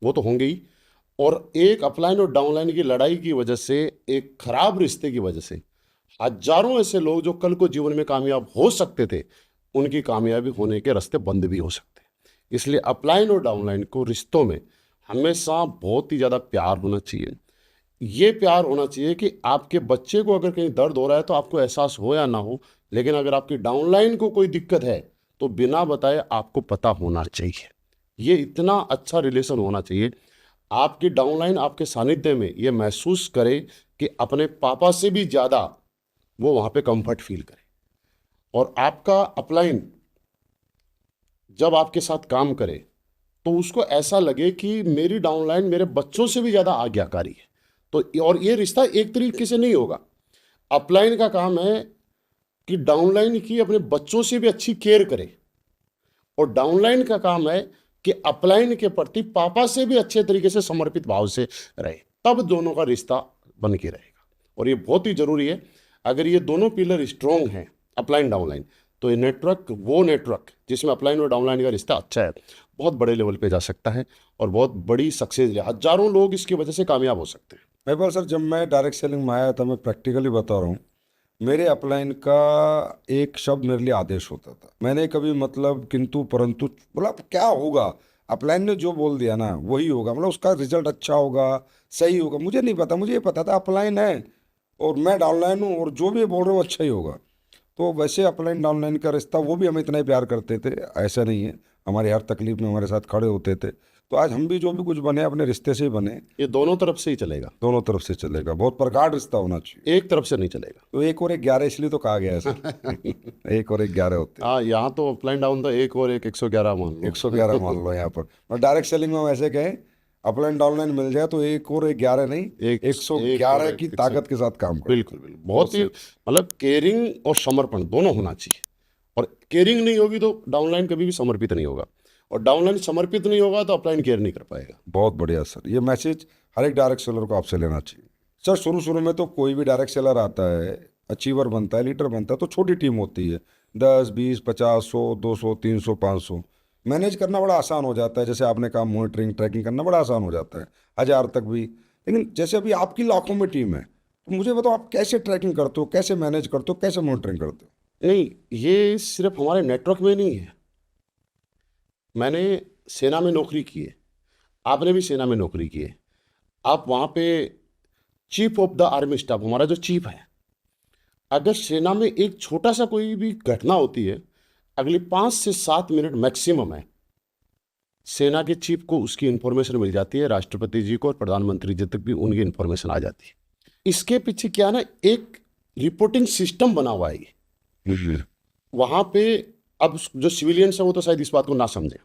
वो तो होंगे ही, और एक अपलाइन और डाउनलाइन की लड़ाई की वजह से, एक खराब रिश्ते की वजह से हजारों ऐसे लोग जो कल को जीवन में कामयाब हो सकते थे, उनकी कामयाबी होने के रास्ते बंद भी हो सकते हैं। इसलिए अपलाइन और डाउनलाइन को रिश्तों में हमेशा बहुत ही ज़्यादा प्यार होना चाहिए। ये प्यार होना चाहिए कि आपके बच्चे को अगर कहीं दर्द हो रहा है तो आपको एहसास हो या ना हो, लेकिन अगर आपकी डाउनलाइन को कोई दिक्कत है तो बिना बताए आपको पता होना चाहिए। ये इतना अच्छा रिलेशन होना चाहिए, आपकी डाउनलाइन आपके सानिध्य में ये महसूस करे कि अपने पापा से भी ज़्यादा वो वहाँ पे कंफर्ट फील करे, और आपका अपलाइन जब आपके साथ काम करे तो उसको ऐसा लगे कि मेरी डाउनलाइन मेरे बच्चों से भी ज़्यादा आज्ञाकारी है। तो और ये रिश्ता एक तरीके से नहीं होगा। अपलाइन का काम है कि डाउनलाइन की अपने बच्चों से भी अच्छी केयर करे, और डाउनलाइन का काम है कि अपलाइन के प्रति पापा से भी अच्छे तरीके से समर्पित भाव से रहे, तब दोनों का रिश्ता बन के रहेगा। और ये बहुत ही जरूरी है। अगर ये दोनों पिलर स्ट्रॉन्ग हैं, अपलाइन डाउनलाइन, तो ये नेटवर्क, वो नेटवर्क जिसमें अपलाइन और डाउनलाइन का रिश्ता अच्छा है, बहुत बड़े लेवल पे जा सकता है और बहुत बड़ी सक्सेस, हजारों लोग इसकी वजह से कामयाब हो सकते हैं। मैं सर जब मैं डायरेक्ट सेलिंग में आया था, मैं प्रैक्टिकली बता रहा हूँ, मेरे अपलाइन का एक शब्द मेरे लिए आदेश होता था। मैंने कभी मतलब किंतु परंतु बोला क्या होगा, अपलाइन ने जो बोल दिया ना वही होगा, मतलब उसका रिजल्ट अच्छा होगा, सही होगा, मुझे नहीं पता, मुझे ये पता था अपलाइन है और मैं डाउनलाइन हूँ और जो भी बोल रहे हो अच्छा ही होगा। तो वैसे अपलाइन डाउनलाइन का रिश्ता, वो भी हमें इतना ही प्यार करते थे, ऐसा नहीं है, हमारी हर तकलीफ में हमारे साथ खड़े होते थे। तो आज हम भी जो भी कुछ बने अपने रिश्ते से ही बने, ये दोनों तरफ से ही चलेगा, दोनों तरफ से चलेगा, बहुत प्रगाढ़ रिश्ता होना चाहिए। एक तरफ से नहीं चलेगा। तो 1 और 1 11 इसलिए तो कहा गया है सर 1 और 1 11 होते हैं। हाँ, यहाँ तो अपलाइन डाउन था, एक और एक 111 मान लो। 111 मान लो यहाँ पर। और डायरेक्ट सेलिंग में हम ऐसे कहें, अपलाइन डाउनलाइन मिल जाए तो 1 और 1 11 नहीं, एक 111 की ताकत के साथ काम करें। बिल्कुल बिल्कुल, बहुत ही मतलब केयरिंग और समर्पण दोनों होना चाहिए। और केयरिंग नहीं होगी तो डाउनलाइन कभी भी समर्पित नहीं होगा, और डाउनलाइन समर्पित नहीं होगा तो अपलाइन केयर नहीं कर पाएगा। बहुत बढ़िया सर, ये मैसेज हर एक डायरेक्ट सेलर को आपसे लेना चाहिए। सर शुरू में तो कोई भी डायरेक्ट सेलर आता है, अचीवर बनता है, लीडर बनता है, तो छोटी टीम होती है, 10 20 50 100 200 300 500, मैनेज करना बड़ा आसान हो जाता है। जैसे आपने कहा मॉनिटरिंग ट्रैकिंग करना बड़ा आसान हो जाता है, 1000 तक भी। लेकिन जैसे अभी आपकी लाखों में टीम है, तो मुझे बताओ आप कैसे ट्रैकिंग करते हो, कैसे मैनेज करते हो, कैसे मॉनिटरिंग करते हो? नहीं, ये सिर्फ हमारे नेटवर्क में नहीं है। मैंने सेना में नौकरी की है, आपने भी सेना में नौकरी की है। आप वहाँ पे chief of the army staff, हमारा जो चीफ है, अगर सेना में एक छोटा सा कोई भी घटना होती है, अगले 5 से 7 मिनट मैक्सिमम है, सेना के चीफ को उसकी इन्फॉर्मेशन मिल जाती है, राष्ट्रपति जी को और प्रधानमंत्री जी तक भी उनकी इन्फॉर्मेशन आ जाती है। इसके पीछे क्या ना, एक रिपोर्टिंग सिस्टम बना हुआ है ये। वहाँ पे अब जो सिविलियंस है वो तो शायद इस बात को ना समझे।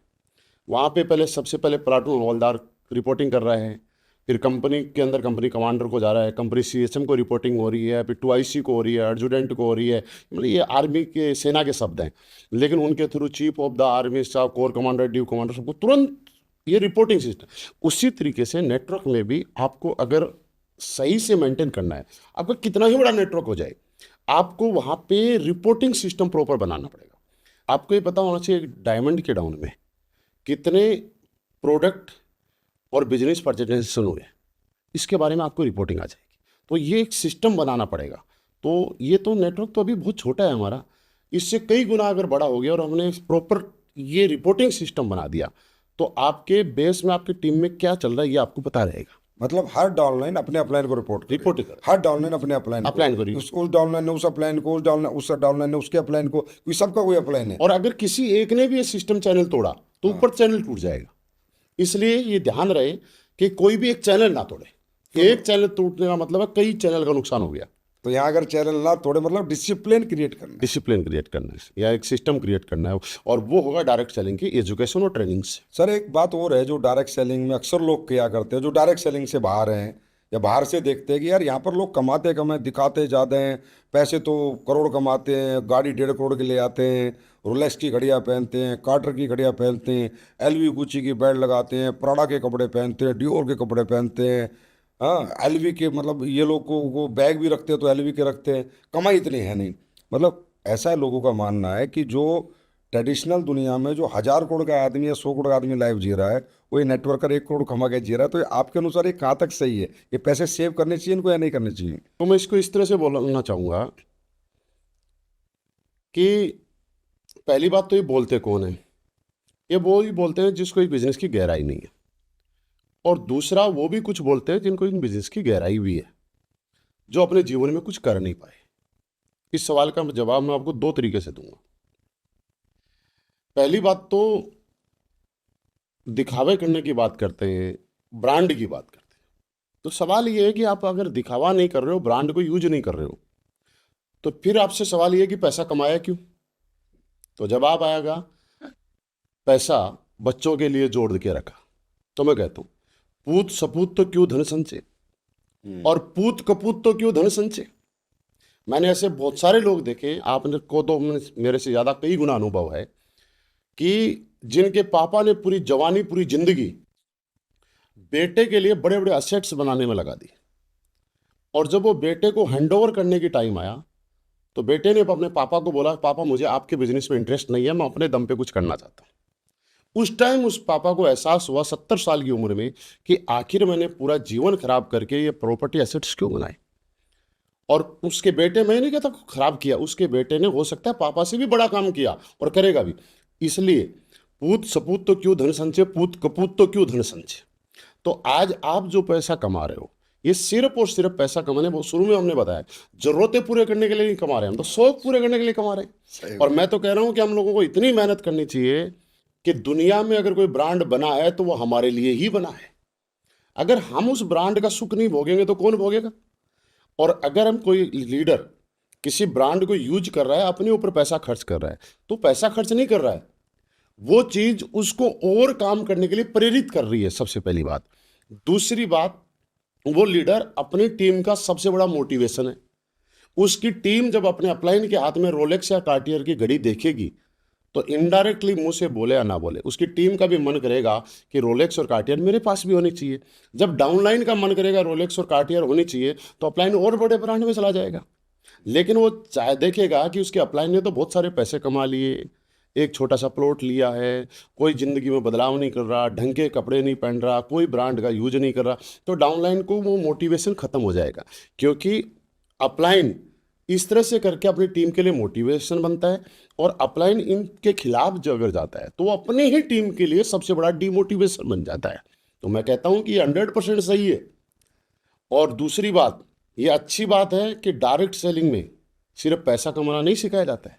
वहाँ पे पहले सबसे पहले प्लाटून हवलदार रिपोर्टिंग कर रहे हैं, फिर कंपनी के अंदर कंपनी कमांडर को जा रहा है, कंपनी सीएसएम को रिपोर्टिंग हो रही है, फिर 2IC को हो रही है, एडजुटेंट को हो रही है। मतलब ये आर्मी के, सेना के शब्द हैं, लेकिन उनके through chief of the army staff, core commander, due commander, सबको तुरंत ये रिपोर्टिंग सिस्टम। उसी तरीके से नेटवर्क में भी आपको अगर सही से मेंटेन करना है, आपका कितना ही बड़ा नेटवर्क हो जाए, आपको वहाँ पे रिपोर्टिंग सिस्टम प्रॉपर बनाना पड़ेगा। आपको ये पता होना चाहिए डायमंड के डाउन में कितने प्रोडक्ट और बिजनेस प्रेजेंटेशन हुए, इसके बारे में आपको रिपोर्टिंग आ जाएगी। तो ये एक सिस्टम बनाना पड़ेगा। तो ये तो नेटवर्क तो अभी बहुत छोटा है हमारा, इससे कई गुना अगर बड़ा हो गया और हमने प्रॉपर ये रिपोर्टिंग सिस्टम बना दिया, तो आपके बेस में, आपकी टीम में क्या चल रहा है ये आपको पता रहेगा। मतलब हर डाउनलाइन अपने अपलाइन को रिपोर्ट कर हर डाउनलाइन अपने अपलाइन करिए, उस डाउनलाइन ने उस अपलाइन को, उस डाउनलाइन ने उसके अपलाइन को, कोई सबका कोई अपलाइन है। और अगर किसी एक ने भी ये सिस्टम चैनल तोड़ा तो ऊपर चैनल टूट जाएगा। इसलिए ये ध्यान रहे कि कोई भी एक चैनल ना तोड़े। एक चैनल टूटने का मतलब है कई चैनल का नुकसान हो गया। तो यहाँ अगर चैनल ना तोड़े, मतलब डिसिप्लिन क्रिएट करना है, या एक सिस्टम क्रिएट करना है, और वो होगा डायरेक्ट सेलिंग की एजुकेशन और ट्रेनिंग से। सर एक बात और है, जो डायरेक्ट सेलिंग में अक्सर लोग क्या करते हैं, जो डायरेक्ट सेलिंग से बाहर हैं या बाहर से देखते हैं कि यार यहाँ पर लोग कमाते कम है, दिखाते ज़्यादा हैं, पैसे तो करोड़ कमाते हैं, गाड़ी 1.5 करोड़ की ले आते हैं, रोलेक्स की घड़ियाँ पहनते हैं, कार्टर की घड़ियाँ पहनते हैं, LV गुच्ची की बेल्ट लगाते हैं, प्राडा के कपड़े पहनते हैं, डियोर के कपड़े पहनते हैं, हाँ LV के, मतलब ये लोग को वो बैग भी रखते हैं तो LV के रखते हैं, कमाई इतनी है नहीं। मतलब ऐसा है, लोगों का मानना है कि जो ट्रेडिशनल दुनिया में जो 1000 करोड़ का आदमी या 100 करोड़ का आदमी लाइफ जी रहा है, वो ये नेटवर्कर 1 करोड़ कमा के जी रहा है। तो ये आपके अनुसार ये कहाँ तक सही है, ये पैसे सेव करने चाहिए इनको या नहीं करने चाहिए? तो मैं इसको इस तरह से बोलना चाहूँगा कि पहली बात तो ये बोलते कौन है। ये वो ही बोलते हैं जिसको इस बिजनेस की गहराई नहीं है, और दूसरा वो भी कुछ बोलते हैं जिनको इन बिजनेस की गहराई भी है, जो अपने जीवन में कुछ कर नहीं पाए। इस सवाल का जवाब मैं आपको दो तरीके से दूंगा। पहली बात तो दिखावे करने की बात करते हैं, ब्रांड की बात करते हैं, तो सवाल ये है कि आप अगर दिखावा नहीं कर रहे हो, ब्रांड को यूज नहीं कर रहे हो, तो फिर आपसे सवाल ये है कि पैसा कमाया क्यों? तो जवाब आएगा, पैसा बच्चों के लिए जोड़ के रखा। तो मैं कहता हूं, पूत सपूत तो क्यों धन संचय, और पूत कपूत तो क्यों धन संचय। मैंने ऐसे बहुत सारे लोग देखे, आपने को तो मेरे से ज़्यादा कई गुना अनुभव है, कि जिनके पापा ने पूरी जवानी, पूरी जिंदगी बेटे के लिए बड़े बड़े असेट्स बनाने में लगा दी, और जब वो बेटे को हैंडओवर करने की टाइम आया, तो बेटे ने अपने पापा को बोला, पापा मुझे आपके बिजनेस में इंटरेस्ट नहीं है, मैं अपने दम पे कुछ करना चाहता हूँ। उस टाइम उस पापा को एहसास हुआ 70 साल की उम्र में कि आखिर मैंने पूरा जीवन खराब करके ये प्रॉपर्टी एसेट्स क्यों बनाए। और उसके बेटे, मैं नहीं कहता खराब किया, उसके बेटे ने हो सकता है पापा से भी बड़ा काम किया और करेगा भी। इसलिए पूत सपूत तो क्यों धन संचय, पूत कपूत तो क्यों धन संचय। तो आज आप जो पैसा कमा रहे हो, ये सिर्फ और सिर्फ पैसा कमाने, वो शुरू में हमने बताया, जरूरतें पूरे करने के लिए नहीं कमा रहे हैं, हम तो शौक पूरे करने के लिए कमा रहे हैं। और मैं तो कह रहा हूं कि हम लोगों को इतनी मेहनत करनी चाहिए कि दुनिया में अगर कोई ब्रांड बना है तो वो हमारे लिए ही बना है। अगर हम उस ब्रांड का सुख नहीं भोगेंगे तो कौन भोगेगा। और अगर हम कोई लीडर किसी ब्रांड को यूज कर रहा है, अपने ऊपर पैसा खर्च कर रहा है, तो पैसा खर्च नहीं कर रहा है, वो चीज उसको और काम करने के लिए प्रेरित कर रही है, सबसे पहली बात। दूसरी बात, वो लीडर अपनी टीम का सबसे बड़ा मोटिवेशन है। उसकी टीम जब अपने अपलाइन के हाथ में रोलेक्स या कार्टियर की घड़ी देखेगी, तो इनडायरेक्टली मुंह से बोले या ना बोले, उसकी टीम का भी मन करेगा कि रोलेक्स और कार्टियर मेरे पास भी होनी चाहिए। जब डाउनलाइन का मन करेगा रोलेक्स और कार्टियर होनी चाहिए, तो अपलाइन और बड़े ब्रांड में चला जाएगा। लेकिन वो चाहे देखेगा कि उसके अपलाइन ने तो बहुत सारे पैसे कमा लिए, एक छोटा सा प्लॉट लिया है, कोई ज़िंदगी में बदलाव नहीं कर रहा, ढंग के कपड़े नहीं पहन रहा, कोई ब्रांड का यूज नहीं कर रहा, तो डाउनलाइन को वो मोटिवेशन ख़त्म हो जाएगा। क्योंकि अपलाइन इस तरह से करके अपनी टीम के लिए मोटिवेशन बनता है, और अपलाइन इनके खिलाफ जो अगर जाता है तो वो अपनी ही टीम के लिए सबसे बड़ा डिमोटिवेशन बन जाता है। तो मैं कहता हूँ कि ये 100% सही है। और दूसरी बात, ये अच्छी बात है कि डायरेक्ट सेलिंग में सिर्फ पैसा कमाना नहीं सिखाया जाता है,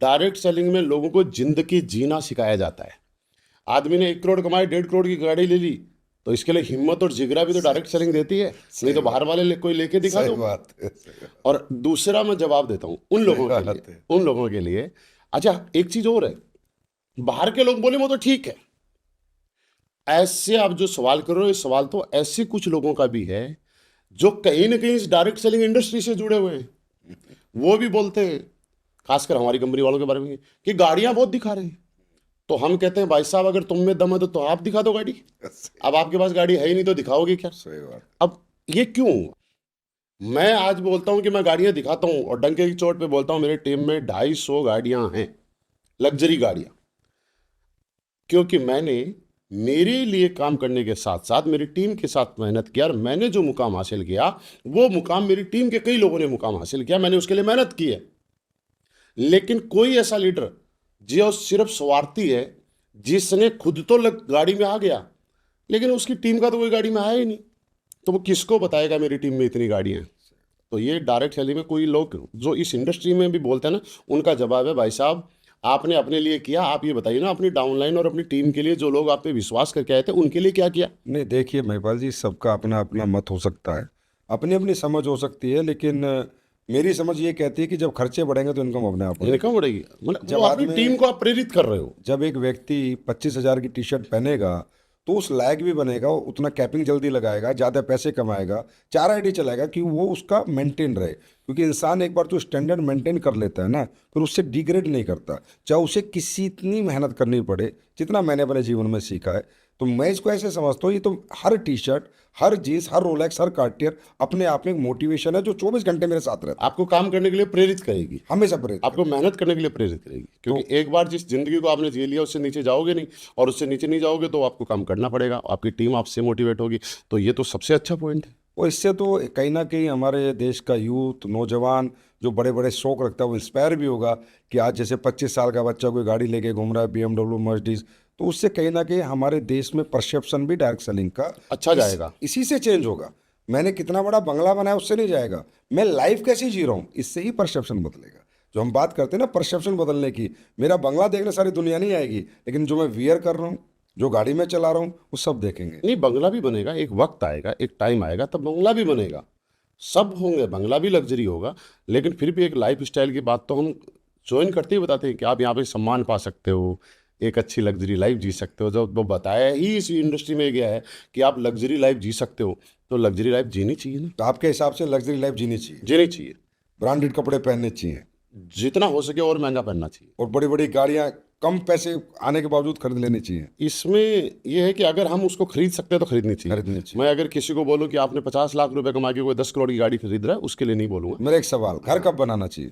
डायरेक्ट सेलिंग में लोगों को जिंदगी जीना सिखाया जाता है। आदमी ने 1 करोड़ कमाए, 1.5 करोड़ की गाड़ी ले ली, तो इसके लिए हिम्मत और जिगरा भी तो डायरेक्ट सेलिंग देती है, नहीं तो बाहर वाले कोई लेके दिखा सही दो। बात है, सही बात। और दूसरा मैं जवाब देता हूं उन लोगों के बात लिए, है। उन लोगों के लिए। अच्छा, एक चीज और है, बाहर के लोग बोले वो तो ठीक है, ऐसे आप जो सवाल कर रहे हो, ये सवाल तो ऐसे कुछ लोगों का भी है जो कहीं ना कहीं इस डायरेक्ट सेलिंग इंडस्ट्री से जुड़े हुए हैं। वो भी बोलते हैं, खासकर हमारी कंपनी वालों के बारे में, कि गाड़ियां बहुत दिखा रहे हैं। तो हम कहते हैं भाई साहब, अगर तुम में दम है तो आप दिखा दो गाड़ी। अब आपके पास गाड़ी है ही नहीं तो दिखाओगे क्या? सही बात। अब ये क्यों? मैं आज बोलता हूं कि मैं गाड़ियां दिखाता हूं, और डंके की चोट पे बोलता हूं मेरे टीम में 250 गाड़ियां हैं, लग्जरी गाड़ियां। क्योंकि मैंने मेरे लिए काम करने के साथ साथ मेरी टीम के साथ मेहनत किया, और मैंने जो मुकाम हासिल किया, वो मुकाम मेरी टीम के कई लोगों ने मुकाम हासिल किया, मैंने उसके लिए मेहनत की है। लेकिन कोई ऐसा लीडर जो सिर्फ स्वार्थी है, जिसने खुद तो गाड़ी में आ गया, लेकिन उसकी टीम का तो कोई गाड़ी में आया ही नहीं, तो वो किसको बताएगा मेरी टीम में इतनी गाड़ियां हैं? तो ये डायरेक्ट सेलिंग में कोई लोग जो इस इंडस्ट्री में भी बोलते हैं ना, उनका जवाब है, भाई साहब आपने अपने लिए किया, आप ये बताइए ना अपनी डाउनलाइन और अपनी टीम के लिए, जो लोग आप पे विश्वास करके आए थे, उनके लिए क्या किया? नहीं देखिए महिपाल जी, सबका अपना अपना मत हो सकता है, अपनी अपनी समझ हो सकती है, लेकिन मेरी समझ ये कहती है कि जब खर्चे बढ़ेंगे तो इनकम अपने आप बढ़ेगी। इनकम बढ़ेगी, मतलब जब वो अपनी आदमी- टीम को आप प्रेरित कर रहे हो। जब एक व्यक्ति 25,000 की टी शर्ट पहनेगा तो उस लायक भी बनेगा, उतना कैपिंग जल्दी लगाएगा, ज़्यादा पैसे कमाएगा, 4 आईडी चलाएगा कि वो उसका मेंटेन रहे। क्योंकि इंसान एक बार तो स्टैंडर्ड मेंटेन कर लेता है ना, फिर उससे डिग्रेड नहीं करता, चाहे उसे किसी इतनी मेहनत करनी पड़े, जितना मैंने अपने जीवन में सीखा है। तो मैं इसको ऐसे समझता हूँ, ये तो हर टी शर्ट, हर जीन्स, हर रोलेक्स, हर कार्टियर अपने आप में एक मोटिवेशन है जो 24 घंटे मेरे साथ रहता आपको काम करने के लिए प्रेरित करेगी, है, हमेशा प्रेरित। आपको मेहनत करने के लिए प्रेरित करेगी। क्योंकि एक बार जिस जिंदगी को आपने जी लिया, उससे नीचे जाओगे नहीं, और उससे नीचे नहीं जाओगे तो आपको काम करना पड़ेगा, आपकी टीम आपसे मोटिवेट होगी। तो ये तो सबसे अच्छा पॉइंट है। और इससे तो कहीं ना कहीं हमारे देश का यूथ, नौजवान जो बड़े बड़े शौक रखता है, वो इंस्पायर भी होगा कि आज जैसे 25 साल का बच्चा कोई गाड़ी लेके घूम रहा है, BMW, मर्सिडीज, तो उससे कहीं ना कहीं हमारे देश में परसेप्शन भी डायरेक्ट सेलिंग का अच्छा जाएगा। इसी से चेंज होगा। मैंने कितना बड़ा बंगला बनाया उससे नहीं जाएगा, मैं लाइफ कैसी जी रहा हूँ इससे ही परसेप्शन बदलेगा। जो हम बात करते हैं ना परसेप्शन बदलने की, मेरा बंगला देखने सारी दुनिया नहीं आएगी, लेकिन जो मैं वियर कर रहा हूँ, जो गाड़ी में चला रहा हूँ, वो सब देखेंगे। नहीं, बंगला भी बनेगा, एक वक्त आएगा, एक टाइम आएगा तब बंगला भी बनेगा, सब होंगे, बंगला भी लग्जरी होगा। लेकिन फिर भी एक लाइफ स्टाइल की बात तो हम ज्वाइन करते ही बताते हैं कि आप यहाँ पे सम्मान पा सकते हो, एक अच्छी लग्जरी लाइफ जी सकते हो। जब वो बताया ही इस इंडस्ट्री में गया है कि आप लग्जरी लाइफ जी सकते हो, तो लग्जरी लाइफ जीनी चाहिए ना, तो आपके हिसाब से लग्जरी लाइफ जीनी चाहिए, जीनी चाहिए, ब्रांडेड कपड़े पहनने चाहिए, जितना हो सके और महंगा पहनना चाहिए। और बड़ी बड़ी गाड़ियाँ कम पैसे आने के बावजूद खरीद लेनी चाहिए। इसमें यह है कि अगर हम उसको खरीद सकते हैं तो खरीदनी चाहिए। खरीदनी चाहिए। मैं अगर किसी को बोलूं कि आपने 50 लाख रुपए कमा के कोई 10 करोड़ की गाड़ी खरीद रहा है, उसके लिए नहीं बोलूंगा। मेरा एक सवाल, घर कब बनाना चाहिए?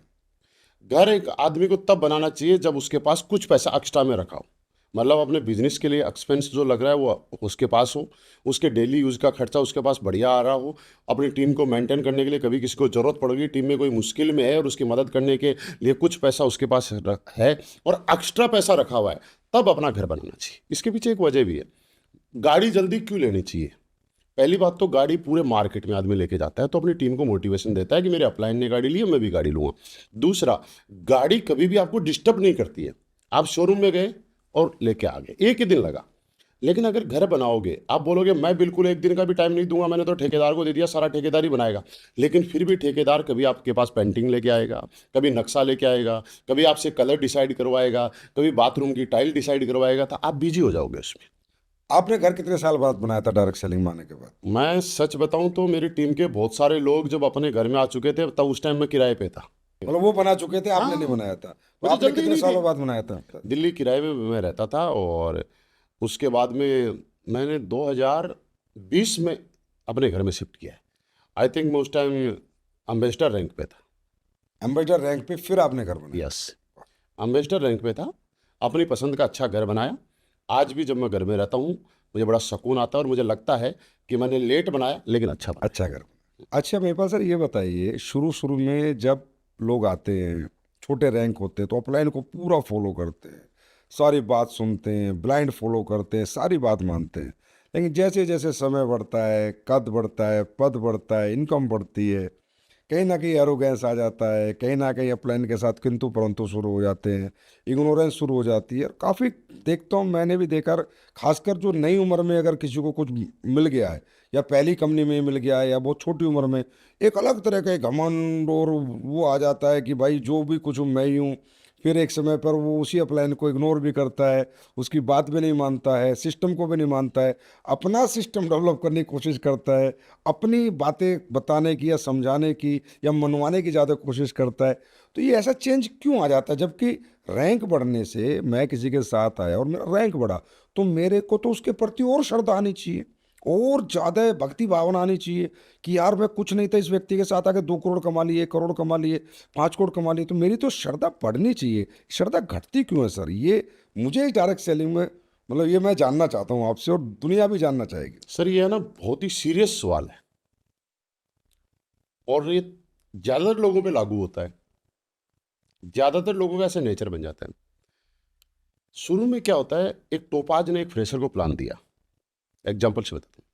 घर एक आदमी को तब बनाना चाहिए जब उसके पास कुछ पैसा एक्स्ट्रा में रखा हो, मतलब अपने बिजनेस के लिए एक्सपेंस जो लग रहा है वो उसके पास हो, उसके डेली यूज़ का खर्चा उसके पास बढ़िया आ रहा हो, अपनी टीम को मेंटेन करने के लिए कभी किसी को ज़रूरत पड़ेगी, टीम में कोई मुश्किल में है और उसकी मदद करने के लिए कुछ पैसा उसके पास है और एक्स्ट्रा पैसा रखा हुआ है, तब अपना घर बनाना चाहिए। इसके पीछे एक वजह भी है। गाड़ी जल्दी क्यों लेनी चाहिए? पहली बात तो गाड़ी पूरे मार्केट में आदमी लेके जाता है तो अपनी टीम को मोटिवेशन देता है कि मेरे अपलाइन ने गाड़ी ली है, मैं भी गाड़ी लूँगा। दूसरा, गाड़ी कभी भी आपको डिस्टर्ब नहीं करती है। आप शोरूम में गए और लेके आ गए, एक ही दिन लगा। लेकिन अगर घर बनाओगे, आप बोलोगे मैं बिल्कुल एक दिन का भी टाइम नहीं दूंगा, मैंने तो ठेकेदार को दे दिया, सारा ठेकेदार ही बनाएगा। लेकिन फिर भी ठेकेदार कभी आपके पास पेंटिंग लेके आएगा, कभी नक्शा लेके आएगा, कभी आपसे कलर डिसाइड करवाएगा, कभी बाथरूम की टाइल डिसाइड करवाएगा, तो आप बिजी हो जाओगे उसमें। आपने घर कितने साल बाद बनाया था डायरेक्ट सेलिंग में आने के बाद? मैं सच बताऊं तो मेरी टीम के बहुत सारे लोग जब अपने घर में आ चुके थे तब उस टाइम मैं किराए पे था। मतलब वो बना चुके थे, आपने हाँ, नहीं बनाया था, तो मुझे आपने जल्दी कितने नहीं सालों थी। बाद बनाया था? दिल्ली किराए में मैं रहता था और उसके बाद में मैंने 2020 में अपने घर में शिफ्ट किया है। आई थिंक मैं उस टाइम अम्बेसडर रैंक पे था। एम्बेसडर रैंक पे फिर आपने घर बनाया? यस, अम्बेसडर रैंक पे था। अपनी पसंद का अच्छा घर बनाया। आज भी जब मैं घर में रहता हूँ मुझे बड़ा सुकून आता है और मुझे लगता है कि मैंने लेट बनाया लेकिन अच्छा बनाया। अच्छा घर बनाया। अच्छा महिपाल सर, ये बताइए, शुरू शुरू में जब लोग आते हैं, छोटे रैंक होते हैं, तो अपलाइन को पूरा फॉलो करते हैं, सारी बात सुनते हैं, ब्लाइंड फॉलो करते हैं, सारी बात मानते हैं। लेकिन जैसे जैसे समय बढ़ता है, कद बढ़ता है, पद बढ़ता है, इनकम बढ़ती है, कहीं ना कहीं एरोगेंस आ जाता है, कहीं ना कहीं अपलाइन के साथ किंतु परंतु शुरू हो जाते हैं, इग्नोरेंस शुरू हो जाती है। और काफ़ी देखता हूँ, मैंने भी देखा, खासकर जो नई उम्र में अगर किसी को कुछ मिल गया है, या पहली कंपनी में मिल गया है, या बहुत छोटी उम्र में, एक अलग तरह का एक घमंड और वो आ जाता है कि भाई जो भी कुछ हूँ मैं ही हूँ। फिर एक समय पर वो उसी अपलाइन को इग्नोर भी करता है, उसकी बात भी नहीं मानता है, सिस्टम को भी नहीं मानता है, अपना सिस्टम डेवलप करने की कोशिश करता है, अपनी बातें बताने की या समझाने की या मनवाने की ज़्यादा कोशिश करता है। तो ये ऐसा चेंज क्यों आ जाता है? जबकि रैंक बढ़ने से, मैं किसी के साथ आया और मेरा रैंक बढ़ा, तो मेरे को तो उसके प्रति और श्रद्धा आनी चाहिए, और ज़्यादा भक्ति भावना आनी चाहिए कि यार मैं कुछ नहीं था, इस व्यक्ति के साथ आके 2 करोड़ कमा लिए, 1 करोड़ कमा लिए, 5 करोड़ कमा लिए, तो मेरी तो श्रद्धा बढ़नी चाहिए। श्रद्धा घटती क्यों है सर? ये मुझे इस डायरेक्ट सेलिंग में, मतलब ये मैं जानना चाहता हूँ आपसे, और दुनिया भी जानना चाहेगी। सर ये है ना बहुत ही सीरियस सवाल है और ये ज़्यादातर लोगों पे लागू होता है। ज़्यादातर लोगों का ऐसा नेचर बन जाता है। शुरू में क्या होता है, एक टोपाज ने एक फ्रेशर को प्लान दिया, एग्जाम्पल से बताता हूँ।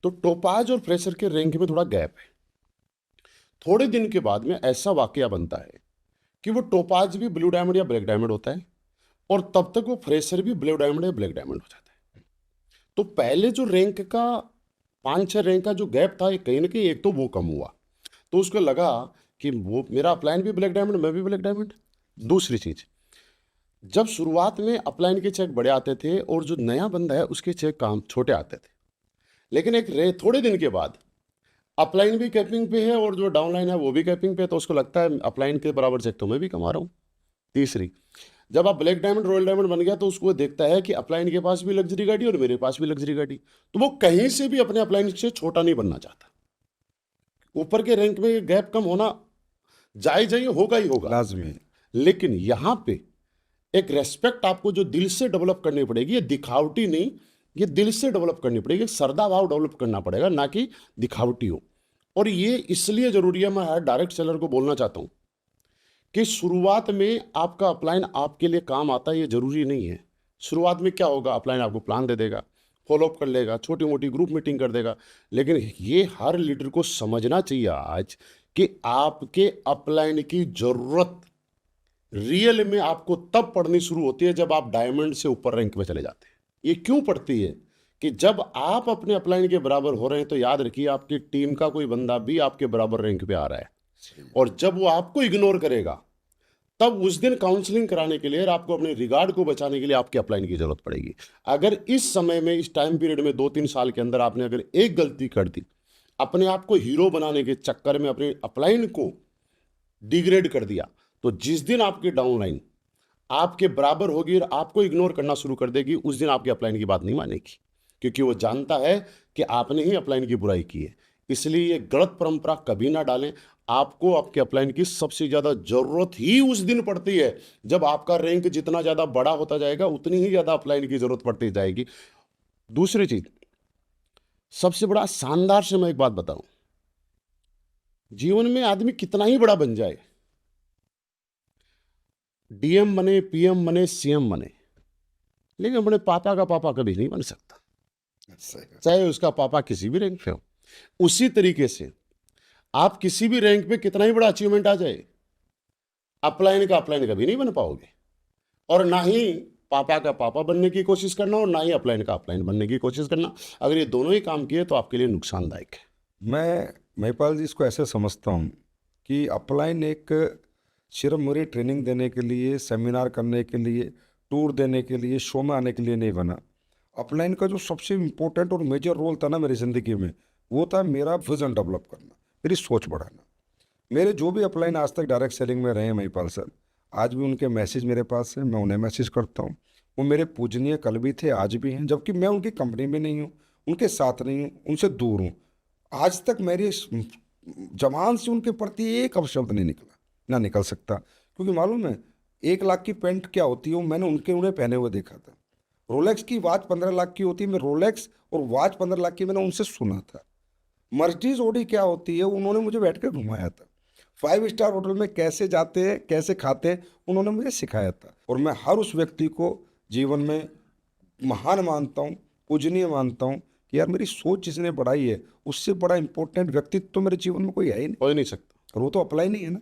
तो टोपाज और फ्रेशर के रैंक में थोड़ा गैप है। थोड़े दिन के बाद में ऐसा वाकया बनता है कि वो टोपाज भी ब्लू डायमंड या ब्लैक डायमंड होता है और तब तक वो फ्रेशर भी ब्लू डायमंड या ब्लैक डायमंड हो जाता है। तो पहले जो रैंक का 5-6 रैंक का जो गैप था, कहीं ना कहीं एक तो वो कम हुआ, तो उसको लगा कि वो मेरा अपलाइन भी ब्लैक डायमंड, मैं भी ब्लैक डायमंड। दूसरी चीज, जब शुरुआत में अपलाइन के चेक बड़े आते थे और जो नया बंदा है उसके चेक काम छोटे आते थे, लेकिन थोड़े दिन के बाद अपलाइन भी कैपिंग पे है और जो डाउनलाइन है वो भी कैपिंग पे है, तो उसको लगता है अपलाइन के बराबर चेक तो मैं भी कमा रहा हूँ। तीसरी, जब आप ब्लैक डायमंड रॉयल डायमंड बन गया तो उसको देखता है कि अपलाइन के पास भी लग्जरी गाड़ी और मेरे पास भी लग्जरी गाड़ी, तो वो कहीं से भी अपने अपलाइन से छोटा नहीं बनना चाहता। ऊपर के रैंक में गैप कम होना जायज है, ये होगा ही होगा, लाजमी है। लेकिन यहाँ पे एक रेस्पेक्ट आपको जो दिल से डेवलप करनी पड़ेगी, ये दिखावटी नहीं, ये दिल से डेवलप करनी पड़ेगी, श्रद्धा भाव डेवलप करना पड़ेगा, ना कि दिखावटी हो। और ये इसलिए जरूरी है, मैं हर डायरेक्ट सेलर को बोलना चाहता हूँ कि शुरुआत में आपका अपलाइन आपके लिए काम आता है ये जरूरी नहीं है। शुरुआत में क्या होगा, अपलाइन आपको प्लान दे देगा, फॉलोअप कर लेगा, छोटी मोटी ग्रुप मीटिंग कर देगा। लेकिन ये हर लीडर को समझना चाहिए आज कि आपके अपलाइन की जरूरत रियल में आपको तब पड़नी शुरू होती है जब आप डायमंड से ऊपर रैंक में चले जाते हैं। ये क्यों पड़ती है कि जब आप अपने अपलाइन के बराबर हो रहे हैं तो याद रखिए आपकी टीम का कोई बंदा भी आपके बराबर रैंक पे आ रहा है, और जब वो आपको इग्नोर करेगा तब उस दिन काउंसलिंग कराने के लिए और आपको अपने रिगार्ड को बचाने के लिए आपके अपलाइन की जरूरत पड़ेगी। अगर इस समय में, इस टाइम पीरियड में 2-3 साल के अंदर आपने अगर एक गलती कर दी, अपने आप को हीरो बनाने के चक्कर में अपने अपलाइन को डिग्रेड कर दिया, तो जिस दिन आपकी डाउनलाइन आपके बराबर होगी और आपको इग्नोर करना शुरू कर देगी, उस दिन आपके अपलाइन की बात नहीं मानेगी, क्योंकि वो जानता है कि आपने ही अपलाइन की बुराई की है। इसलिए ये गलत परंपरा कभी ना डालें। आपको आपके अपलाइन की सबसे ज़्यादा ज़रूरत ही उस दिन पड़ती है जब आपका रैंक जितना ज़्यादा बड़ा होता जाएगा उतनी ही ज़्यादा अपलाइन की ज़रूरत पड़ती जाएगी। दूसरी चीज़, सबसे बड़ा शानदार से मैं एक बात बताऊं, जीवन में आदमी कितना ही बड़ा बन जाए, डीएम बने, पीएम बने, सीएम बने, लेकिन अपने पापा का पापा कभी नहीं बन सकता, सही। चाहे उसका पापा किसी भी रैंक पे हो। उसी तरीके से आप किसी भी रैंक पे कितना ही बड़ा अचीवमेंट आ जाए, अपलाइन का अपलाइन कभी नहीं बन पाओगे, और ना ही पापा का पापा बनने की कोशिश करना और ना ही अपलाइन का अपलाइन बनने की कोशिश करना। अगर ये दोनों ही काम किए तो आपके लिए नुकसानदायक है। मैं महिपाल जी इसको ऐसे समझता हूँ कि अपलाइन एक सिर्फ मुझे ट्रेनिंग देने के लिए, सेमिनार करने के लिए, टूर देने के लिए, शो में आने के लिए नहीं बना। अपलाइन का जो सबसे इम्पोर्टेंट और मेजर रोल था ना मेरी ज़िंदगी में, वो था मेरा विज़न डेवलप करना, मेरी सोच बढ़ाना। मेरे जो भी अपलाइन आज तक डायरेक्ट सेलिंग में रहे हैं महिपाल सर, आज भी उनके मैसेज मेरे पास है, मैं उन्हें मैसेज करता हूँ। वो मेरे पूजनीय कल भी थे, आज भी हैं, जबकि मैं उनकी कंपनी में नहीं हूँ, उनके साथ नहीं हूँ, उनसे दूर हूँ। आज तक मेरी जबान से उनके प्रति एक अपशब्द नहीं निकला, ना निकल सकता, क्योंकि मालूम है 1 लाख की पेंट क्या होती है वो मैंने उन्हें पहने हुए देखा था। रोलेक्स की वॉच 15 लाख की होती है, मैं रोलेक्स और वॉच 15 लाख की मैंने उनसे सुना था। मर्सिडीज ऑडी क्या होती है उन्होंने मुझे बैठ कर घुमाया था। 5 स्टार होटल में कैसे जाते हैं, कैसे खाते हैं, उन्होंने मुझे सिखाया था। और मैं हर उस व्यक्ति को जीवन में महान मानता हूँ, पूजनीय मानता हूँ कि यार मेरी सोच जिसने बढ़ाई है उससे बड़ा इंपॉर्टेंट व्यक्तित्व तो मेरे जीवन में कोई है ही नहीं, हो ही नहीं सकता। और वो तो अप्लाई नहीं है ना।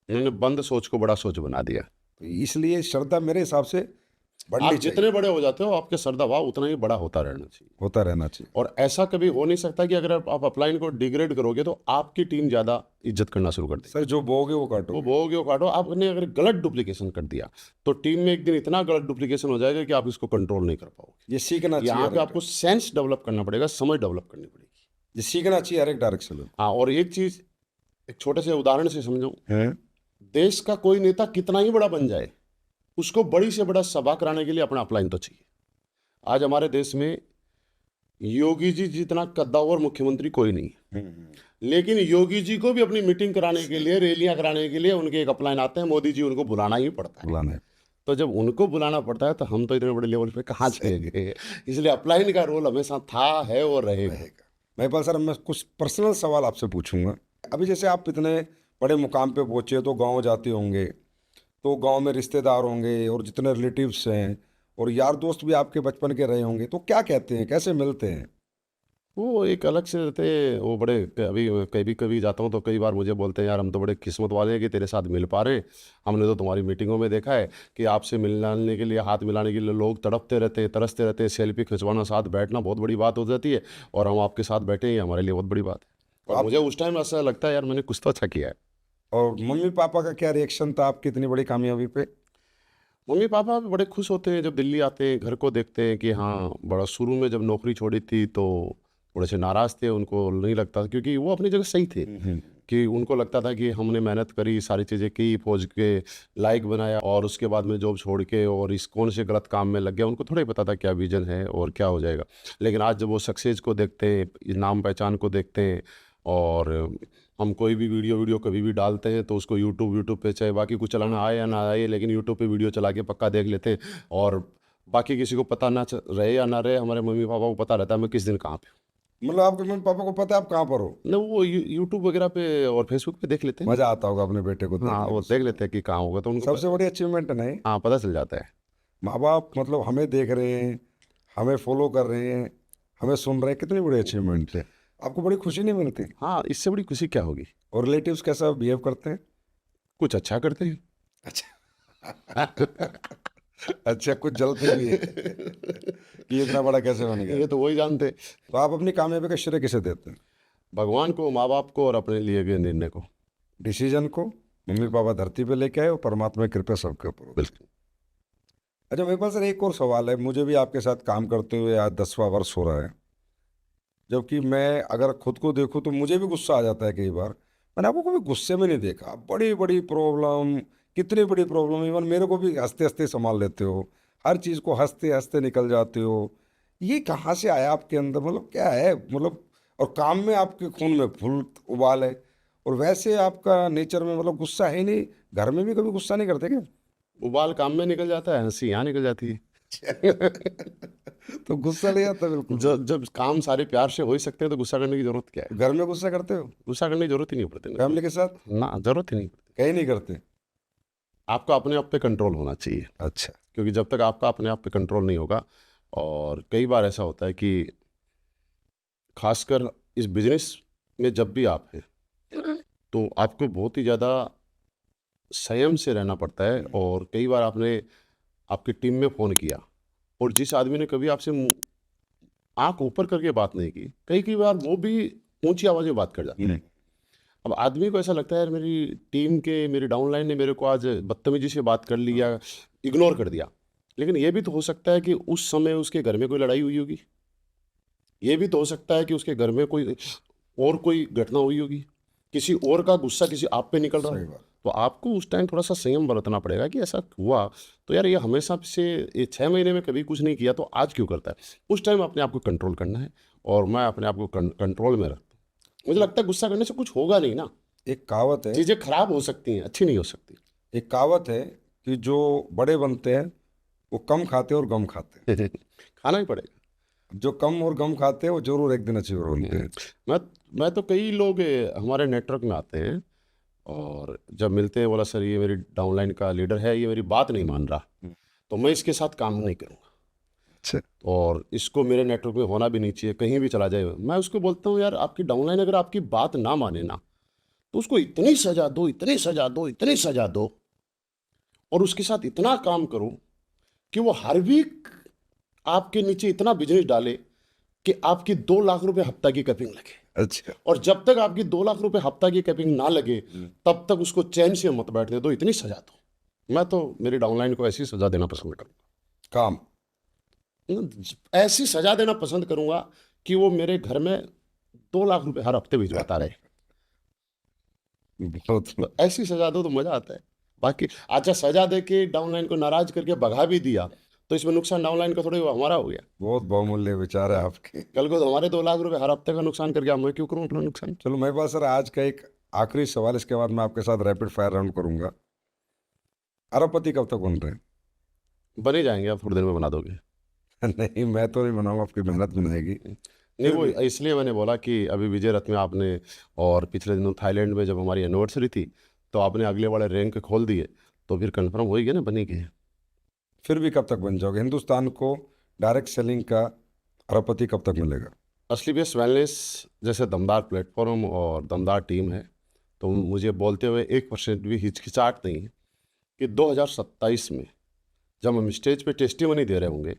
उन्होंने बंद सोच को बड़ा सोच बना दिया। तो इसलिए श्रद्धा मेरे हिसाब से आप बढ़नी चाहिए, जितने बड़े हो जाते हो आपके श्रद्धा भाव उतना ही बड़ा होता रहना चाहिए। होता रहना चाहिए। और ऐसा कभी हो नहीं सकता कि अगर आप अपलाइन को डिग्रेड करोगे तो आपकी टीम ज़्यादा इज्जत करना शुरू कर देगी। सर जो बोगे वो वो काटो। बोओगे वो काटो। आपने अगर गलत डुप्लीकेशन कर दिया तो टीम में एक दिन इतना गलत डुप्लीकेशन हो जाएगा कि आप इसको कंट्रोल नहीं कर पाओगे। ये सीखना यहाँ पे चाहिए, आपको सेंस डेवलप करना पड़ेगा, समझ डेवलप करनी पड़ेगी। ये सीखना चाहिए हर एक डायरेक्शन में। हाँ, और एक चीज़ एक छोटे से उदाहरण से समझाऊं, है देश का कोई नेता कितना ही बड़ा बन जाए, उसको बड़ी से बड़ा सभा कराने के लिए अपना अपलाइन तो चाहिए। आज हमारे देश में योगी जी जितना कद्दावर मुख्यमंत्री कोई नहीं है, लेकिन योगी जी को भी अपनी मीटिंग कराने के लिए, रैलियां कराने के लिए उनके एक अपलाइन आते हैं, मोदी जी उनको बुलाना ही पड़ता है। बुलाना है। तो जब उनको बुलाना पड़ता है तो हम तो इतने बड़े लेवल पे कहाँ जाएंगे। इसलिए अपलाइन का रोल हमेशा था, है और रहेगा। महिपाल सर मैं कुछ पर्सनल सवाल आपसे पूछूंगा। अभी जैसे आप इतने बड़े मुकाम पे पहुंचे तो गांव जाते होंगे, तो गांव में रिश्तेदार होंगे और जितने रिलेटिव्स हैं और यार दोस्त भी आपके बचपन के रहे होंगे, तो क्या कहते हैं, कैसे मिलते हैं? वो एक अलग से रहते हैं, वो बड़े अभी कभी कभी जाता हूँ तो कई बार मुझे बोलते हैं यार हम तो बड़े किस्मत वाले हैं कि तेरे साथ मिल पा रहे। हमने तो तुम्हारी मीटिंगों में देखा है कि आपसे मिलाने के लिए, हाथ मिलाने के लिए लोग तड़पते रहते हैं, तरसते रहते हैं। सेल्फी खिंचवाना, साथ बैठना बहुत बड़ी बात हो जाती है, और हम आपके साथ बैठे हैं हमारे लिए बहुत बड़ी बात है। और मुझे उस टाइम ऐसा लगता है यार मैंने कुछ तो अच्छा किया है। और मम्मी पापा का क्या रिएक्शन था आपकी इतनी बड़ी कामयाबी पे? मम्मी पापा भी बड़े खुश होते हैं जब दिल्ली आते हैं, घर को देखते हैं कि हाँ बड़ा। शुरू में जब नौकरी छोड़ी थी तो थोड़े से नाराज़ थे, उनको नहीं लगता था, क्योंकि वो अपनी जगह सही थे, कि उनको लगता था कि हमने मेहनत करी, सारी चीज़ें की, फौज के लायक बनाया, और उसके बाद में जॉब छोड़ के और इस कौन से गलत काम में लग गया। उनको थोड़ा ही पता था क्या विजन है और क्या हो जाएगा। लेकिन आज जब वो सक्सेस को देखते हैं, नाम पहचान को देखते हैं, और हम कोई भी वीडियो कभी भी डालते हैं तो उसको यूट्यूब पे, चाहे बाकी कुछ चलाना आए या ना आए, लेकिन यूट्यूब पे वीडियो चला के पक्का देख लेते हैं, और बाकी किसी को पता ना रहे या ना रहे, हमारे मम्मी पापा को पता रहता है मैं किस दिन कहाँ पे हूँ। मतलब आपके मम्मी पापा को पता है आप कहाँ पर हो? ना वो यूट्यूब वगैरह पे और फेसबुक पे देख लेते हैं। मजा आता होगा अपने बेटे को हाँ, देखने वो में। देख लेते हैं कि कहाँ होगा, तो उनको सबसे बड़ी अचीवमेंट है ना ये? हाँ पता चल जाता है। माँ बाप मतलब हमें देख रहे हैं, हमें फॉलो कर रहे हैं, हमें सुन रहे हैं, कितनी बड़ी अचीवमेंट है। आपको बड़ी खुशी नहीं मिलती? हाँ, इससे बड़ी खुशी क्या होगी। और रिलेटिव्स कैसा बिहेव करते हैं? कुछ अच्छा करते हैं। अच्छा। अच्छा, कुछ जलते भी है कि ये इतना बड़ा कैसे बन गया। ये तो वही जानते। तो आप अपनी कामयाबी का श्रेय किसे देते हैं? भगवान को, माँ बाप को और अपने लिए गए निर्णय को। डिसीजन को मम्मी पापा धरती पे लेके आए और परमात्मा की कृपा सबके ऊपर होती है। बिल्कुल। अच्छा, मेरे पास सर एक और सवाल है। मुझे भी आपके साथ काम करते हुए आज 10वां वर्ष हो रहा है, जबकि मैं अगर खुद को देखूं तो मुझे भी गुस्सा आ जाता है कई बार। मैंने आपको कभी गुस्से में नहीं देखा। बड़ी बड़ी प्रॉब्लम, कितनी बड़ी प्रॉब्लम, इवन मेरे को भी हंसते हंसते संभाल लेते हो, हर चीज़ को हंसते हंसते निकल जाते हो। ये कहाँ से आया आपके अंदर, मतलब क्या है मतलब? और काम में आपके खून में फुल उबाल है, और वैसे आपका नेचर में मतलब गुस्सा है ही नहीं। घर में भी कभी गुस्सा नहीं करते क्या? उबाल काम में निकल जाता है, हंसी यहाँ निकल जाती है। तो गुस्सा नहीं आता बिल्कुल? जब जब काम सारे प्यार से हो ही सकते हैं तो गुस्सा करने की जरूरत क्या है। घर में गुस्सा करते हो? गुस्सा करने की जरूरत ही नहीं पड़ती ना। फैमिली के साथ? ना, जरूरत ही नहीं पड़ती। कहीं नहीं करते? आपको अपने आप पे कंट्रोल होना चाहिए, अच्छा। क्योंकि जब तक आपका अपने आप पे कंट्रोल नहीं होगा, और कई बार ऐसा होता है कि खासकर इस बिजनेस में जब भी आप हैं तो आपको बहुत ही ज़्यादा संयम से रहना पड़ता है। और कई बार आपने आपकी टीम में फ़ोन किया और जिस आदमी ने कभी आपसे आंख ऊपर करके बात नहीं की, कई कई बार वो भी ऊंची आवाज़ में बात कर जाता है। अब आदमी को ऐसा लगता है यार मेरी टीम के, मेरी डाउनलाइन ने मेरे को आज बदतमीजी से बात कर लिया, इग्नोर कर दिया। लेकिन ये भी तो हो सकता है कि उस समय उसके घर में कोई लड़ाई हुई होगी। ये भी तो हो सकता है कि उसके घर में कोई घटना हुई होगी, किसी और का गुस्सा किसी आप पे निकल रहा सही हो। बात। तो आपको उस टाइम थोड़ा सा संयम बरतना पड़ेगा कि ऐसा हुआ तो यार ये हमेशा से, ये 6 महीने में कभी कुछ नहीं किया तो आज क्यों करता है। उस टाइम अपने आप को कंट्रोल करना है, और मैं अपने आप को कंट्रोल में रखता हूँ। मुझे लगता है गुस्सा करने से कुछ होगा नहीं ना। एक कहावत है, चीज़ें खराब हो सकती हैं, अच्छी नहीं हो सकती। एक कहावत है कि जो बड़े बनते हैं वो कम खाते हैं और गम खाते हैं। खाना ही पड़ेगा। जो कम और गम खाते हैं वो जरूर एक दिन अचीव बनते हैं। मैं मैं तो कई लोग हमारे नेटवर्क में आते हैं और जब मिलते हैं बोला सर ये मेरी डाउनलाइन का लीडर है, ये मेरी बात नहीं मान रहा, तो मैं इसके साथ काम नहीं करूँगा अच्छा। और इसको मेरे नेटवर्क में होना भी नहीं चाहिए, कहीं भी चला जाए। मैं उसको बोलता हूँ यार आपकी डाउनलाइन अगर आपकी बात ना माने ना, तो उसको इतनी सजा दो, इतनी सजा दो, इतनी सजा दो, और उसके साथ इतना काम करो कि वो हर वीक आपके नीचे इतना बिजनेस डाले कि आपकी 2 लाख रुपए हफ्ता की कैपिंग लगे। अच्छा। और जब तक आपकी 2 लाख रुपए हफ्ता की कैपिंग ना लगे तब तक उसको चैन से मत बैठने दो, इतनी सजा दो। मैं तो मेरी डाउनलाइन को ऐसी सजा देना पसंद काम। करूँगा, ऐसी सजा देना पसंद करूंगा कि वो मेरे घर में 2 लाख रुपए हर हफ्ते भिजवाता रहे। बहुत तो ऐसी सजा दो तो मजा आता है। बाकी अच्छा, सजा दे के डाउनलाइन को नाराज करके भगा भी दिया तो इसमें नुकसान डाउनलाइन का थोड़ी हमारा हो गया। बहुत बहुमूल्य विचार है आपके। कल को तो हमारे 2 लाख रुपए हर हफ्ते का नुकसान करके मैं क्यों करूँ अपना नुकसान। चलो मेरे पास सर आज का एक आखिरी सवाल, इसके बाद मैं आपके साथ रैपिड फायर राउंड करूंगा। अरबपति कब तक बन रहे हैं? बने जाएंगे, आप थोड़ी देर में बना दोगे। नहीं, मैं तो नहीं बनाऊंगा, आपकी मेहनत बनाएगी। नहीं, वो इसलिए मैंने बोला कि अभी विजय रथ में आपने, और पिछले दिनों थाईलैंड में जब हमारी एनिवर्सरी थी तो आपने अगले वाले रैंक खोल दिए, तो फिर कंफर्म हो ही गया ना, बनेगी। फिर भी कब तक बन जाओगे? हिंदुस्तान को डायरेक्ट सेलिंग का अरबपति कब तक मिलेगा? असली बेस वेलनेस जैसे दमदार प्लेटफॉर्म और दमदार टीम है, तो मुझे बोलते हुए 1% भी हिचकिचाहट नहीं है कि 2027 में जब हम स्टेज पे टेस्टिमनी दे रहे होंगे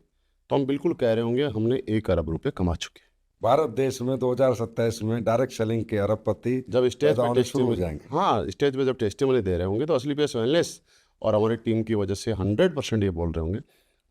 तो हम बिल्कुल कह रहे होंगे हमने 1 अरब रुपए कमा चुके हैं। भारत देश में 2027 में डायरेक्ट सेलिंग के अरबपति जब स्टेज पैदा पे होने शुरू हो टेस्टिमनी, जाएंगे। हाँ, स्टेज पे जब टेस्टिमनी दे रहे होंगे तो असली बेस वेलनेस और हमारी टीम की वजह से 100% ये बोल रहे होंगे।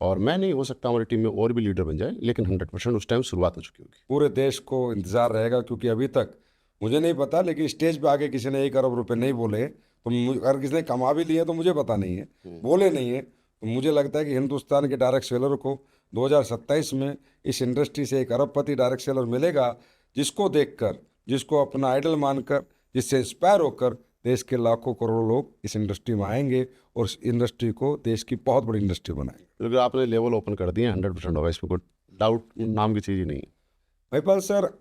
और मैं नहीं, हो सकता हमारी टीम में और भी लीडर बन जाए, लेकिन 100% उस टाइम शुरुआत हो चुकी होगी। पूरे देश को इंतजार रहेगा, क्योंकि अभी तक मुझे नहीं पता, लेकिन स्टेज पे आके किसी ने 1 अरब रुपए नहीं बोले तो अगर किसी ने कमा भी लिए तो मुझे पता नहीं है, बोले नहीं है। तो मुझे लगता है कि हिंदुस्तान के डायरेक्ट सेलर को 2027 में इस इंडस्ट्री से 1 अरबपति डायरेक्ट सेलर मिलेगा, जिसको देखकर, जिसको अपना आइडल मानकर, जिससे इंस्पायर होकर देश के लाखों करोड़ों लोग इस इंडस्ट्री में आएंगे और इस इंडस्ट्री को देश की बहुत बड़ी इंडस्ट्री बनाएंगे। क्योंकि आपने लेवल ओपन कर दिए, 100% होगा, इसमें कोई डाउट नाम की चीज़ ही नहीं है। महिपाल सर,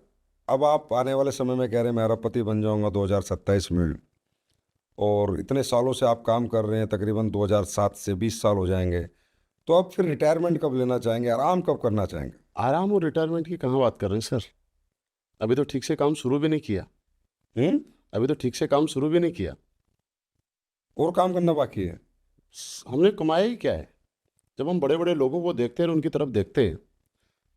अब आप आने वाले समय में कह रहे हैं मैं अरबपति बन जाऊंगा 2027 में, और इतने सालों से आप काम कर रहे हैं, तकरीबन 2007 से 20 साल हो जाएंगे, तो आप फिर रिटायरमेंट कब लेना चाहेंगे, आराम कब करना चाहेंगे? आराम और रिटायरमेंट की कहाँ बात कर रहे हैं सर? अभी तो ठीक से काम शुरू भी नहीं किया। अभी तो ठीक से काम शुरू भी नहीं किया। और काम करना बाकी है। हमने कमाया ही क्या है? जब हम बड़े बड़े लोगों को देखते हैं और उनकी तरफ देखते हैं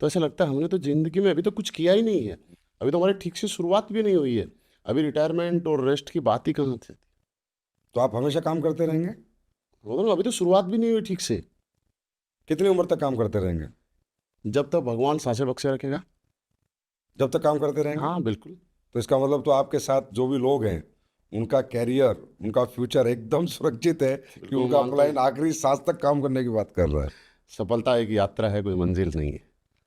तो ऐसा लगता है हमने तो ज़िंदगी में अभी तो कुछ किया ही नहीं है। अभी तो हमारी ठीक से शुरुआत भी नहीं हुई है। अभी रिटायरमेंट और रेस्ट की बात ही कहाँ थी? तो आप हमेशा काम करते रहेंगे? मतलब अभी तो शुरुआत भी नहीं हुई ठीक से। कितनी उम्र तक काम करते रहेंगे? जब तक भगवान सांसें बख्शे रखेगा। जब तक काम करते रहेंगे? हाँ बिल्कुल। तो इसका मतलब तो आपके साथ जो भी लोग हैं उनका कैरियर, उनका फ्यूचर एकदम सुरक्षित है कि बिल्कुल उनका मानता क्लाइंट आखिरी सांस तक काम करने की बात कर रहा है। सफलता एक यात्रा है, कोई मंजिल नहीं है।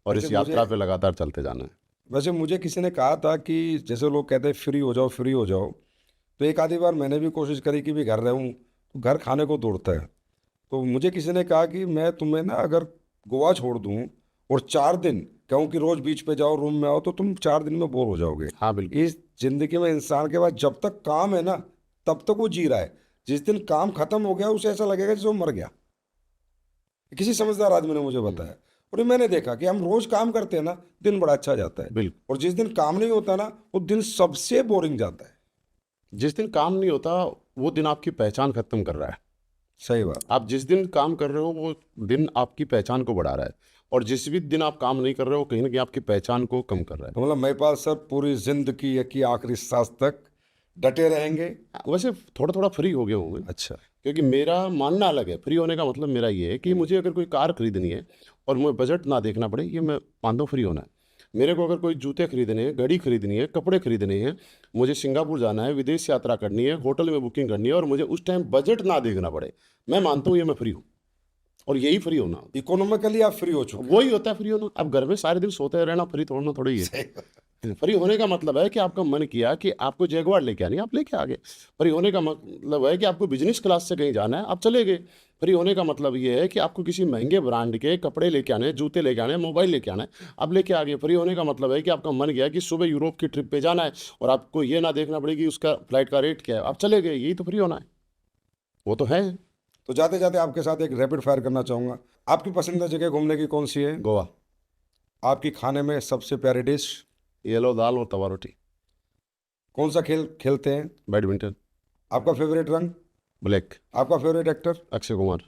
और वैसे इस मुझे यात्रा पे लगातार चलते जाना है। वैसे मुझे किसी ने कहा था कि जैसे लोग कहते हैं फ्री हो जाओ फ्री हो जाओ, तो एक आधी बार मैंने भी कोशिश करी कि भी घर रहूं तो घर खाने को दौड़ता है। तो मुझे किसी ने कहा कि मैं तुम्हें ना अगर गोवा छोड़ दूं और 4 दिन कहूँ कि रोज बीच पे जाओ रूम में आओ तो तुम 4 दिन में बोर हो जाओगे। हाँ बिल्कुल। इस जिंदगी में इंसान के पास जब तक काम है ना तब तक वो जी रहा है। जिस दिन काम खत्म हो गया उसे ऐसा लगेगा जैसे वो मर गया। किसी समझदार आदमी ने मुझे बताया। और ये मैंने देखा कि हम रोज काम करते हैं ना दिन बड़ा अच्छा जाता है, बिल्कुल। और जिस दिन काम नहीं होता ना वो दिन सबसे बोरिंग जाता है। जिस दिन काम नहीं होता वो दिन आपकी पहचान खत्म कर रहा है। सही बात। आप जिस दिन काम कर रहे हो वो दिन आपकी पहचान को बढ़ा रहा है। और जिस भी दिन आप काम नहीं कर रहे हो कहीं ना कहीं आपकी पहचान को कम कर रहा तो मतलब महिपाल सर पूरी जिंदगी की आखिरी सांस तक डटे रहेंगे? है। वैसे थोड़ा थोड़ा फ्री हो गया हूँ मैं। अच्छा। क्योंकि मेरा मानना अलग है। फ्री होने का मतलब मेरा ये है कि मुझे अगर कोई कार खरीदनी है और मुझे बजट ना देखना पड़े, ये मैं मानता हूँ फ्री होना है। मेरे को अगर कोई जूते खरीदने हैं, घड़ी खरीदनी है, कपड़े खरीदने हैं, मुझे सिंगापुर जाना है, विदेश यात्रा करनी है, होटल में बुकिंग करनी है और मुझे उस टाइम बजट ना देखना पड़े, मैं मानता हूँ ये मैं फ्री हूँ। और यही फ्री होना होता इकोनॉमिकली आप फ्री हो है। चुके वही होता है फ्री होना। अब घर में सारे दिन सोते रहना फ्री थोड़ा थोड़ी है। हैं। फ्री होने का मतलब है कि आपका मन किया कि आपको जैगवार लेके आनी है, आप लेके आ गए। फ्री होने का मतलब है कि आपको बिजनेस क्लास से कहीं जाना है, आप चले गए। फ्री होने का मतलब ये है कि आपको किसी महंगे ब्रांड के कपड़े लेके आने हैं, जूते लेके आने हैं, मोबाइल लेके आना है, आप लेके आ गए। फ्री होने का मतलब है कि आपका मन गया कि सुबह यूरोप की ट्रिप पे जाना है और आपको ये ना देखना पड़े कि उसका फ्लाइट का रेट क्या है, आप चले गए। यही तो फ्री होना है। वो तो है। तो जाते जाते आपके साथ एक रैपिड फायर करना चाहूंगा। आपकी पसंदीदा जगह घूमने की कौन सी है? गोवा। आपकी खाने में सबसे प्यारी डिश? येलो दाल और तवा रोटी। कौन सा खेल खेलते हैं? बैडमिंटन। आपका फेवरेट रंग? ब्लैक। आपका फेवरेट एक्टर? अक्षय कुमार।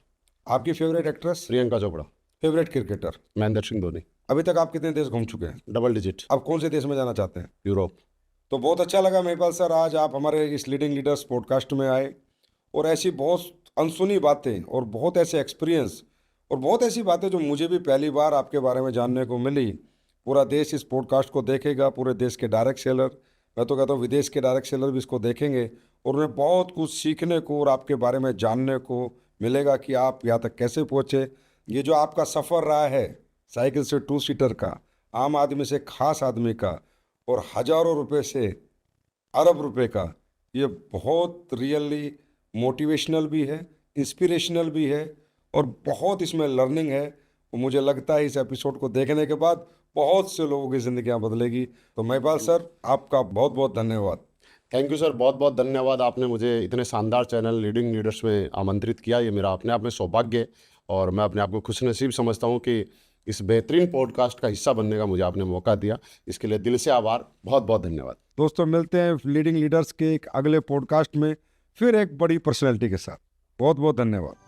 आपकी favourite actress? Priyanka Chopra. Favourite cricketer? Mahendra Singh Dhoni. अभी तक आप कितने देश घूम चुके हैं? Double digit. अब कौन से देश में जाना चाहते हैं? यूरोप। तो बहुत अच्छा लगा महिपाल सर, आज आप हमारे इस लीडिंग लीडर्स पॉडकास्ट में आए और ऐसी बहुत अनसुनी बातें और बहुत ऐसे एक्सपीरियंस और बहुत ऐसी बातें जो मुझे भी पहली बार आपके बारे में जानने को मिली। पूरा देश इस पॉडकास्ट को देखेगा, पूरे देश के डायरेक्ट सेलर, मैं तो कहता हूँ विदेश के डायरेक्ट सेलर भी इसको देखेंगे और उन्हें बहुत कुछ सीखने को और आपके बारे में जानने को मिलेगा कि आप यहाँ तक कैसे पहुँचे। ये जो आपका सफ़र रहा है साइकिल से 2 सीटर का, आम आदमी से खास आदमी का, और हजारों रुपए से अरब रुपए का, ये बहुत रियली मोटिवेशनल भी है, इंस्पिरेशनल भी है और बहुत इसमें लर्निंग है। और मुझे लगता है इस एपिसोड को देखने के बाद बहुत से लोगों की ज़िंदगियां बदलेगी। तो महिपाल सर आपका बहुत बहुत धन्यवाद। थैंक यू सर, बहुत बहुत धन्यवाद। आपने मुझे इतने शानदार चैनल लीडिंग लीडर्स में आमंत्रित किया, ये मेरा अपने आप में सौभाग्य है। और मैं अपने आप को खुशनसीब समझता हूँ कि इस बेहतरीन पॉडकास्ट का हिस्सा बनने का मुझे आपने मौका दिया। इसके लिए दिल से आभार, बहुत बहुत धन्यवाद। दोस्तों मिलते हैं लीडिंग लीडर्स के एक अगले पॉडकास्ट में फिर एक बड़ी पर्सनैलिटी के साथ। बहुत बहुत धन्यवाद।